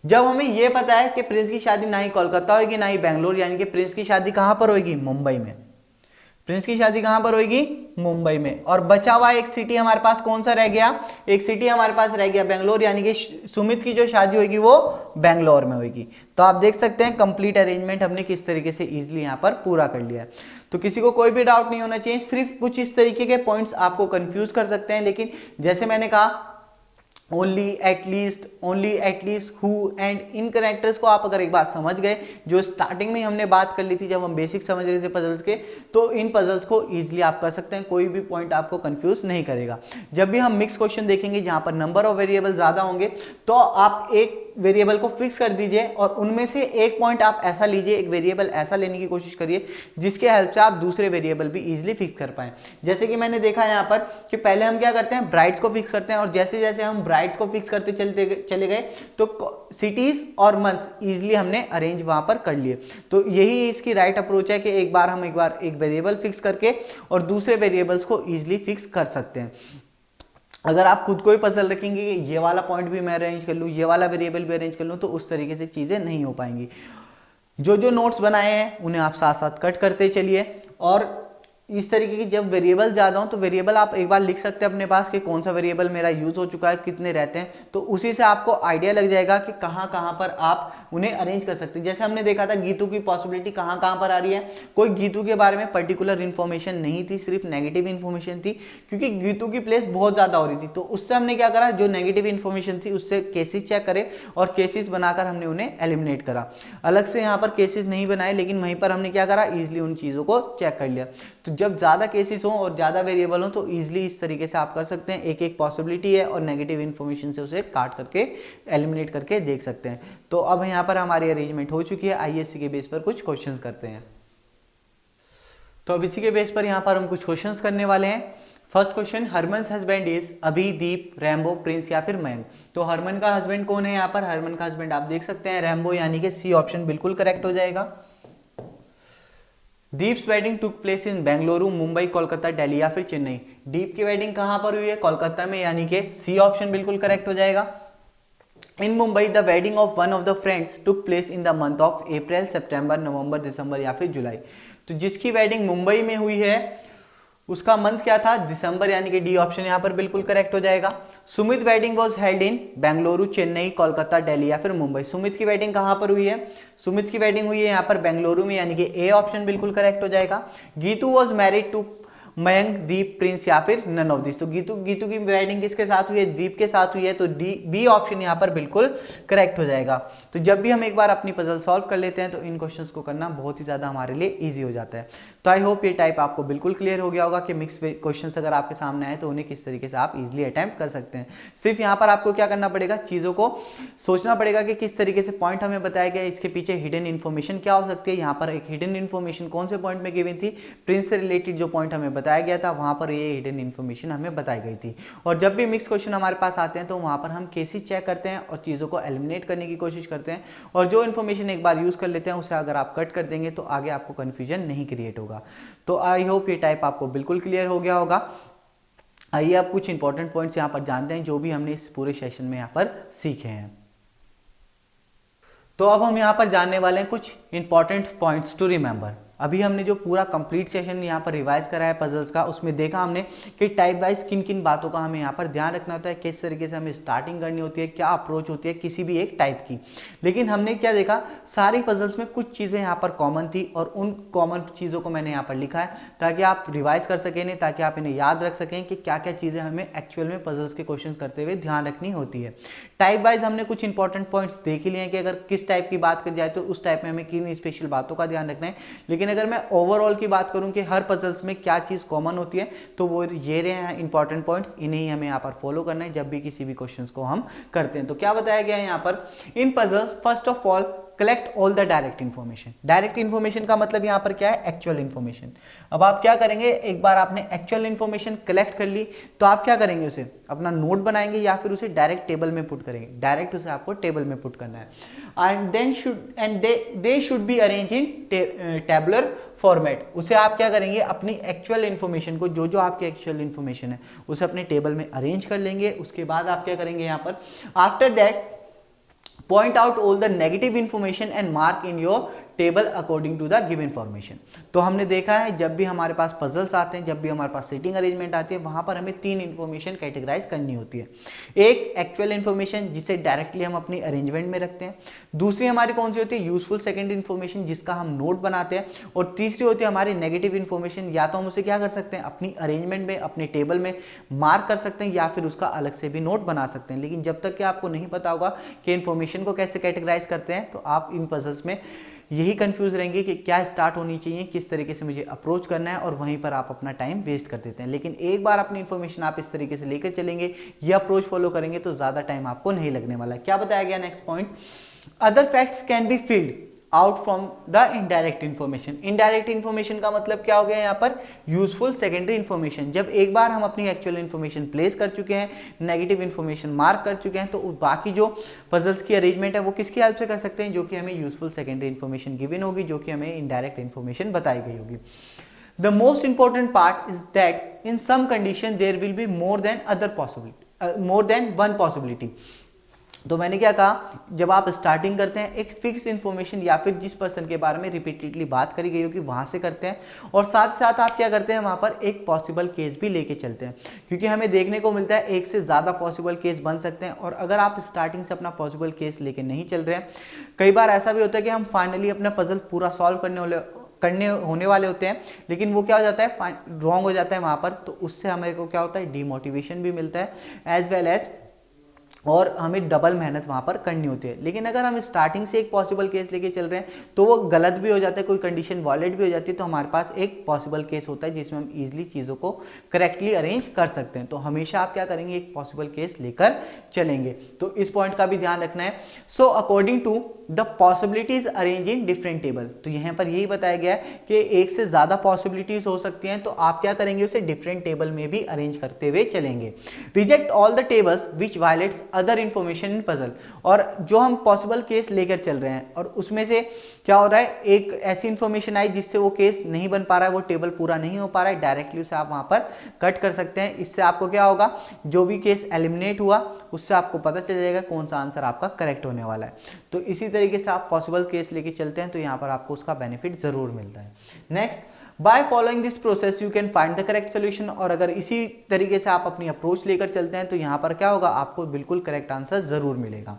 जब हमें यह पता है कि प्रिंस की शादी ना ही कोलकाता होगी ना ही बेंगलोर, यानी कि प्रिंस की शादी कहां पर होगी? मुंबई में। प्रिंस की शादी कहां पर होगी? मुंबई में। और बचा हुआ एक सिटी हमारे पास कौन सा रह गया? एक सिटी हमारे पास रह गया बेंगलोर, यानी कि सुमित की जो शादी होगी वो बेंगलोर में होगी। तो आप देख सकते हैं कंप्लीट अरेंजमेंट हमने किस तरीके से इजीली यहां पर पूरा कर लिया है। तो किसी को कोई भी डाउट नहीं होना चाहिए। सिर्फ कुछ इस तरीके के पॉइंट्स आपको कंफ्यूज कर सकते हैं, लेकिन जैसे मैंने कहा only, at least, only, at least, who and in connectors को आप अगर एक बार समझ गए, जो स्टार्टिंग में हमने बात कर ली थी जब हम बेसिक समझ रहे थे पजल्स के, तो इन पजल्स को इजीली आप कर सकते हैं। कोई भी पॉइंट आपको कंफ्यूज नहीं करेगा। जब भी हम मिक्स क्वेश्चन देखेंगे जहां पर नंबर ऑफ वेरिएबल ज्यादा होंगे, तो आप एक वेरिएबल को फिक्स कर दीजिए और उनमें से एक पॉइंट आप ऐसा लीजिए, एक वेरिएबल ऐसा लेने की कोशिश करिए जिसके हेल्प से आप दूसरे वेरिएबल भी इजीली फिक्स कर पाएं। जैसे कि मैंने देखा यहाँ पर कि पहले हम क्या करते हैं, ब्राइट्स को फिक्स करते हैं और जैसे जैसे हम ब्राइट्स को फिक्स करते चले गए तो सिटीज और मंथ्स इजीली हमने अरेंज वहां पर कर लिए। तो यही इसकी राइट अप्रोच है कि एक बार एक वेरिएबल फिक्स करके और दूसरे वेरिएबल्स को इजीली फिक्स कर सकते हैं। अगर आप खुद को ही पजल रखेंगे कि ये वाला पॉइंट भी मैं अरेंज कर लूँ, ये वाला वेरिएबल भी अरेंज कर लूँ, तो उस तरीके से चीज़ें नहीं हो पाएंगी। जो जो नोट्स बनाए हैं उन्हें आप साथ साथ कट करते चलिए और इस तरीके की जब वेरिएबल ज़्यादा हो तो वेरिएबल आप एक बार लिख सकते हैं अपने पास कि कौन सा वेरिएबल मेरा यूज़ हो चुका है, कितने रहते हैं, तो उसी से आपको आइडिया लग जाएगा कि कहाँ कहाँ पर आप उन्हें अरेंज कर सकते हैं। जैसे हमने देखा था गीतू की पॉसिबिलिटी कहाँ कहाँ पर आ रही है, कोई गीतू के बारे में पर्टिकुलर इन्फॉर्मेशन नहीं थी, सिर्फ नेगेटिव इन्फॉर्मेशन थी, क्योंकि गीतू की प्लेस बहुत ज़्यादा हो रही थी। तो उससे हमने क्या करा, जो नेगेटिव इन्फॉर्मेशन थी उससे केसेस चेक करे और केसेस बनाकर हमने उन्हें एलिमिनेट करा। अलग से यहाँ पर केसेस नहीं बनाए, लेकिन वहीं पर हमने क्या करा, ईजिली उन चीज़ों को चेक कर लिया। तो जब ज़्यादा केसेस हो और ज़्यादा वेरिएबल हो तो ईजिली इस तरीके से आप कर सकते हैं, एक एक पॉसिबिलिटी है और नेगेटिव इन्फॉर्मेशन से उसे काट करके एलिमिनेट करके देख सकते हैं। तो अब यहाँ पर हमारी अरेंजमेंट हो चुकी है, आइए इसी के बेस पर कुछ क्वेश्चंस करते हैं। तो अब इसी के बेस पर यहाँ पर हम कुछ क्वेश्चंस करने वाले हैं। फर्स्ट क्वेश्चन, हरमन्स हस्बैंड इज अभी, दीप, रैम्बो, प्रिंस या फिर मयंक। तो हरमन का हस्बैंड कौन है यहाँ पर, हरमन का हस्बैंड आप देख सकते हैं रैम्बो, यानी कि सी ऑप्शन बिल्कुल करेक्ट हो जाएगा। दीप्स वेडिंग टुक प्लेस इन बेंगलुरु, मुंबई, कोलकाता, दिल्ली या फिर चेन्नई। दीप की वेडिंग कहां पर हुई है, कोलकाता में, यानी कि सी ऑप्शन बिल्कुल करेक्ट हो जाएगा। In Mumbai the wedding of one of the friends took place in the month of April, September, November, December या फिर जुलाई। तो जिसकी वेडिंग मुंबई में हुई है उसका मंथ क्या था, दिसंबर, यानी कि डी ऑप्शन यहां पर बिल्कुल करेक्ट हो जाएगा। Sumit wedding was held in Bengaluru, Chennai, Kolkata, Delhi या फिर मुंबई। सुमित की वेडिंग कहां पर हुई है, सुमित की वेडिंग हुई है यहां पर बेंगलुरु में, यानी कि ए ऑप्शन बिल्कुल करेक्ट हो जाएगा। Geetu was married to Mayank, Deep, Prince या फिर नन ऑफ दिस। तो गीतू की वेडिंग किसके साथ हुई है, दीप के साथ हुई है, तो डी बी ऑप्शन यहाँ पर बिल्कुल करेक्ट हो जाएगा। तो जब भी हम एक बार अपनी पजल सॉल्व कर लेते हैं तो इन क्वेश्चंस को करना बहुत ही ज्यादा हमारे लिए इजी हो जाता है। तो आई होप ये टाइप आपको बिल्कुल क्लियर हो गया होगा कि मिक्स क्वेश्चंस अगर आपके सामने आए तो उन्हें किस तरीके से आप इजिली अटेम्प्ट कर सकते हैं। सिर्फ यहाँ पर आपको क्या करना पड़ेगा, चीजों को सोचना पड़ेगा कि किस तरीके से पॉइंट हमें बताया गया, इसके पीछे हिडन इन्फॉर्मेशन क्या हो सकती है। यहाँ पर एक हिडन इन्फॉर्मेशन कौन से पॉइंट में गिवन थी, प्रिंस से रिलेटेड जो पॉइंट हमें बताया गया था वहां पर ये हिडन इन्फॉर्मेशन हमें बताई गई थी। और जब भी मिक्स क्वेश्चन हमारे पास आते हैं तो वहां पर हम केसेस चेक करते हैं और चीजों को एलिमिनेट करने की कोशिश करते हैं, और जो इन्फॉर्मेशन एक बार यूज कर लेते हैं उसे अगर आप कट कर देंगे तो आगे आपको कंफ्यूजन नहीं क्रिएट होगा। तो आई होप ये टाइप आपको बिल्कुल क्लियर हो गया होगा। आइए अब कुछ इंपॉर्टेंट पॉइंट्स यहां पर जानते हैं जो भी हमने इस पूरे सेशन में यहां पर सीखे हैं। तो अब हम यहां पर जानने वाले हैं कुछ इंपॉर्टेंट पॉइंट्स टू रिमेंबर। अभी हमने जो पूरा कंप्लीट सेशन यहाँ पर रिवाइज करा है पजल्स का, उसमें देखा हमने कि टाइप वाइज किन किन बातों का हमें यहाँ पर ध्यान रखना होता है, किस तरीके से हमें स्टार्टिंग करनी होती है, क्या अप्रोच होती है किसी भी एक टाइप की। लेकिन हमने क्या देखा, सारी पजल्स में कुछ चीज़ें यहाँ पर कॉमन थी और उन कॉमन चीज़ों को मैंने यहाँ पर लिखा है ताकि आप रिवाइज कर सकें, नहीं ताकि आप इन्हें याद रख सकें कि क्या क्या चीज़ें हमें एक्चुअल में पजल्स के क्वेश्चन करते हुए ध्यान रखनी होती है। टाइप वाइज हमने कुछ इंपॉर्टेंट पॉइंट्स देख ही लिए हैं कि अगर किस टाइप की बात कर जाए तो उस टाइप में हमें किन स्पेशल बातों का ध्यान रखना है। लेकिन अगर मैं ओवरऑल की बात करूं कि हर पजल्स में क्या चीज कॉमन होती है तो वो ये रहे हैं इंपॉर्टेंट पॉइंट्स, इन्हें ही हमें यहाँ पर फॉलो करना है जब भी किसी भी क्वेश्चंस को हम करते हैं। तो क्या बताया गया है यहाँ पर, in puzzles first of all collect all the direct information. Direct information का मतलब यहाँ पर क्या है, एक्चुअल इन्फॉर्मेशन। अब आप क्या करेंगे, एक बार आपने एक्चुअल इन्फॉर्मेशन कलेक्ट कर ली तो आप क्या करेंगे, उसे अपना नोट बनाएंगे या फिर उसे डायरेक्ट टेबल में पुट करेंगे। डायरेक्ट उसे आपको टेबल में पुट करना है and they should be arrange in tabular format. उसे आप क्या करेंगे, अपनी एक्चुअल इन्फॉर्मेशन को, जो जो आपकी एक्चुअल इन्फॉर्मेशन है उसे अपने टेबल में अरेंज कर लेंगे। उसके बाद आप क्या करेंगे यहाँ पर, after that point out all the negative information and mark in your table according to the given formation. तो हमने देखा है जब भी हमारे पास पजल्स आते हैं, जब भी हमारे पास सेटिंग अरेंजमेंट आती है, वहां पर हमें तीन इंफॉर्मेशन कैटेगराइज करनी होती है। एक एक्चुअल इन्फॉर्मेशन जिसे डायरेक्टली हम अपनी अरेंजमेंट में रखते हैं, दूसरी हमारी कौन सी होती है, यूजफुल सेकेंड इन्फॉर्मेशन जिसका हम नोट बनाते हैं, और तीसरी होती है हमारी नेगेटिव इन्फॉर्मेशन। या तो हम उसे क्या कर सकते हैं, अपनी अरेंजमेंट में अपने टेबल में मार्क कर सकते हैं या फिर उसका अलग से भी नोट बना सकते हैं। लेकिन जब तक कि आपको नहीं पता होगा कि इन्फॉर्मेशन को कैसे कैटेगराइज करते हैं तो आप इन पजल्स में यही कंफ्यूज रहेंगे कि क्या स्टार्ट होनी चाहिए, किस तरीके से मुझे अप्रोच करना है, और वहीं पर आप अपना टाइम वेस्ट कर देते हैं। लेकिन एक बार अपनी इन्फॉर्मेशन आप इस तरीके से लेकर चलेंगे, ये अप्रोच फॉलो करेंगे तो ज़्यादा टाइम आपको नहीं लगने वाला है। क्या बताया गया next point, other facts can be filled out from the indirect information. Indirect information का मतलब क्या हो गया यहाँ पर, यूजफुल सेकेंडरी इन्फॉर्मेशन। जब एक बार हम अपनी एक्चुअल इन्फॉर्मेशन प्लेस कर चुके हैं, नेगेटिव इन्फॉर्मेशन मार्क कर चुके हैं, तो बाकी जो पजल्स की अरेंजमेंट है वो किसकी हेल्प से कर सकते हैं, जो कि हमें यूजफुल सेकेंडरी इन्फॉर्मेशन गिवन होगी, जो कि हमें इनडायरेक्ट इन्फॉर्मेशन बताई गई होगी। The most important part is that in some condition there will be more than one possibility. तो मैंने क्या कहा, जब आप स्टार्टिंग करते हैं एक फिक्स इन्फॉर्मेशन या फिर जिस पर्सन के बारे में रिपीटेडली बात करी गई होगी वहां से करते हैं, और साथ साथ आप क्या करते हैं वहां पर एक पॉसिबल केस भी लेके चलते हैं, क्योंकि हमें देखने को मिलता है एक से ज़्यादा पॉसिबल केस बन सकते हैं। और अगर आप स्टार्टिंग से अपना पॉसिबल केस लेके नहीं चल रहे हैं, कई बार ऐसा भी होता है कि हम फाइनली अपना पजल पूरा सॉल्व करने होने वाले होते हैं, लेकिन वो क्या हो जाता है, रॉन्ग हो जाता है वहां पर, तो उससे हमें को क्या होता है, डीमोटिवेशन भी मिलता है एज वेल एज, और हमें डबल मेहनत वहां पर करनी होती है। लेकिन अगर हम स्टार्टिंग से एक पॉसिबल केस लेके चल रहे हैं तो वो गलत भी हो जाता है, कोई कंडीशन वॉलेट भी हो जाती है, तो हमारे पास एक पॉसिबल केस होता है जिसमें हम इजीली चीज़ों को करेक्टली अरेंज कर सकते हैं। तो हमेशा आप क्या करेंगे, एक पॉसिबल केस लेकर चलेंगे। तो इस पॉइंट का भी ध्यान रखना है। So according to the possibilities arrange in different table, तो यहाँ पर यही बताया गया है कि एक से ज़्यादा पॉसिबिलिटीज हो सकती हैं, तो आप क्या करेंगे, उसे डिफरेंट टेबल में भी अरेंज करते हुए चलेंगे। Reject all the tables which violets other information in puzzle, और जो हम पॉसिबल केस लेकर चल रहे हैं और उसमें से क्या हो रहा है, एक ऐसी इंफॉर्मेशन आई जिससे वो केस नहीं बन पा रहा है, वो टेबल पूरा नहीं हो पा रहा है, डायरेक्टली उसे आप वहां पर कट कर सकते हैं। इससे आपको क्या होगा, जो भी केस एलिमिनेट हुआ उससे आपको पता चल जाएगा कौन सा आंसर आपका करेक्ट होने वाला है। तो इसी तरीके से आप पॉसिबल केस लेके चलते हैं तो यहाँ पर आपको उसका बेनिफिट जरूर मिलता है। Next, by following this process you can find the correct solution, और अगर इसी तरीके से आप अपनी अप्रोच लेकर चलते हैं तो यहाँ पर क्या होगा, आपको बिल्कुल करेक्ट आंसर जरूर मिलेगा।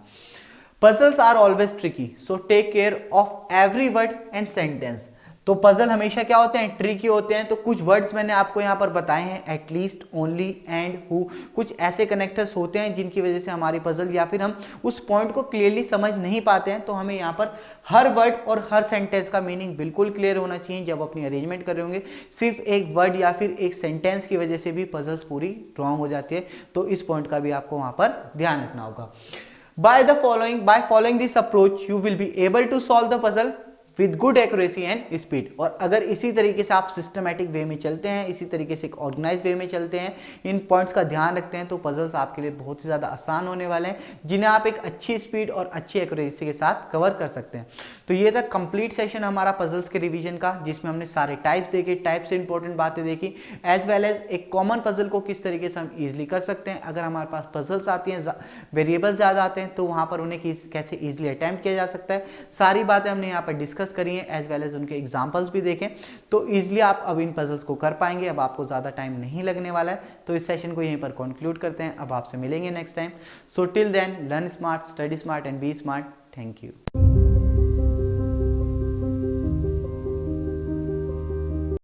Puzzles are always tricky, so take care of every word and sentence. तो पजल हमेशा क्या होते हैं, ट्रिकी होते हैं। तो कुछ वर्ड्स मैंने आपको यहाँ पर बताए हैं, एटलीस्ट, ओनली, एंड, हु, कुछ ऐसे कनेक्टर्स होते हैं जिनकी वजह से हमारी पजल या फिर हम उस पॉइंट को क्लियरली समझ नहीं पाते हैं। तो हमें यहाँ पर हर वर्ड और हर सेंटेंस का मीनिंग बिल्कुल क्लियर होना चाहिए जब अपनी अरेंजमेंट कर रहे होंगे। सिर्फ एक वर्ड या फिर एक सेंटेंस की वजह से भी पजल्स पूरी रॉन्ग हो जाती है, तो इस पॉइंट का भी आपको वहाँ पर ध्यान रखना होगा। by following this approach you will be able to solve the puzzle with good accuracy and speed. और अगर इसी तरीके से आप सिस्टमैटिक वे में चलते हैं, इसी तरीके से एक ऑर्गेनाइज वे में चलते हैं, इन पॉइंट्स का ध्यान रखते हैं, तो पजल्स आपके लिए बहुत ही ज़्यादा आसान होने वाले हैं, जिन्हें आप एक अच्छी स्पीड और अच्छी एक्यूरेसी के साथ कवर कर सकते हैं। तो ये था कंप्लीट सेशन हमारा पजल्स के रिवीजन का, जिसमें हमने सारे टाइप्स देखे, टाइप से इंपॉर्टेंट बातें देखी, एज वेल एज एक कॉमन पजल को किस तरीके से हम ईजिली कर सकते हैं। अगर हमारे पास पजल्स आती हैं, वेरिएबल्स ज़्यादा आते हैं, तो वहाँ पर उन्हें कैसे ईजिली अटैम्प्ट किया जा सकता है, सारी बातें हमने यहाँ पर डिस्कस करी हैं, एज वेल एज उनके एग्जाम्पल्स भी देखें, तो इजिली आप अब इन पजल्स को कर पाएंगे। अब आपको ज़्यादा टाइम नहीं लगने वाला है। तो इस सेशन को यहीं पर कंक्लूड करते हैं, अब आपसे मिलेंगे next time. So till then, learn smart, study smart and be smart. Thank you.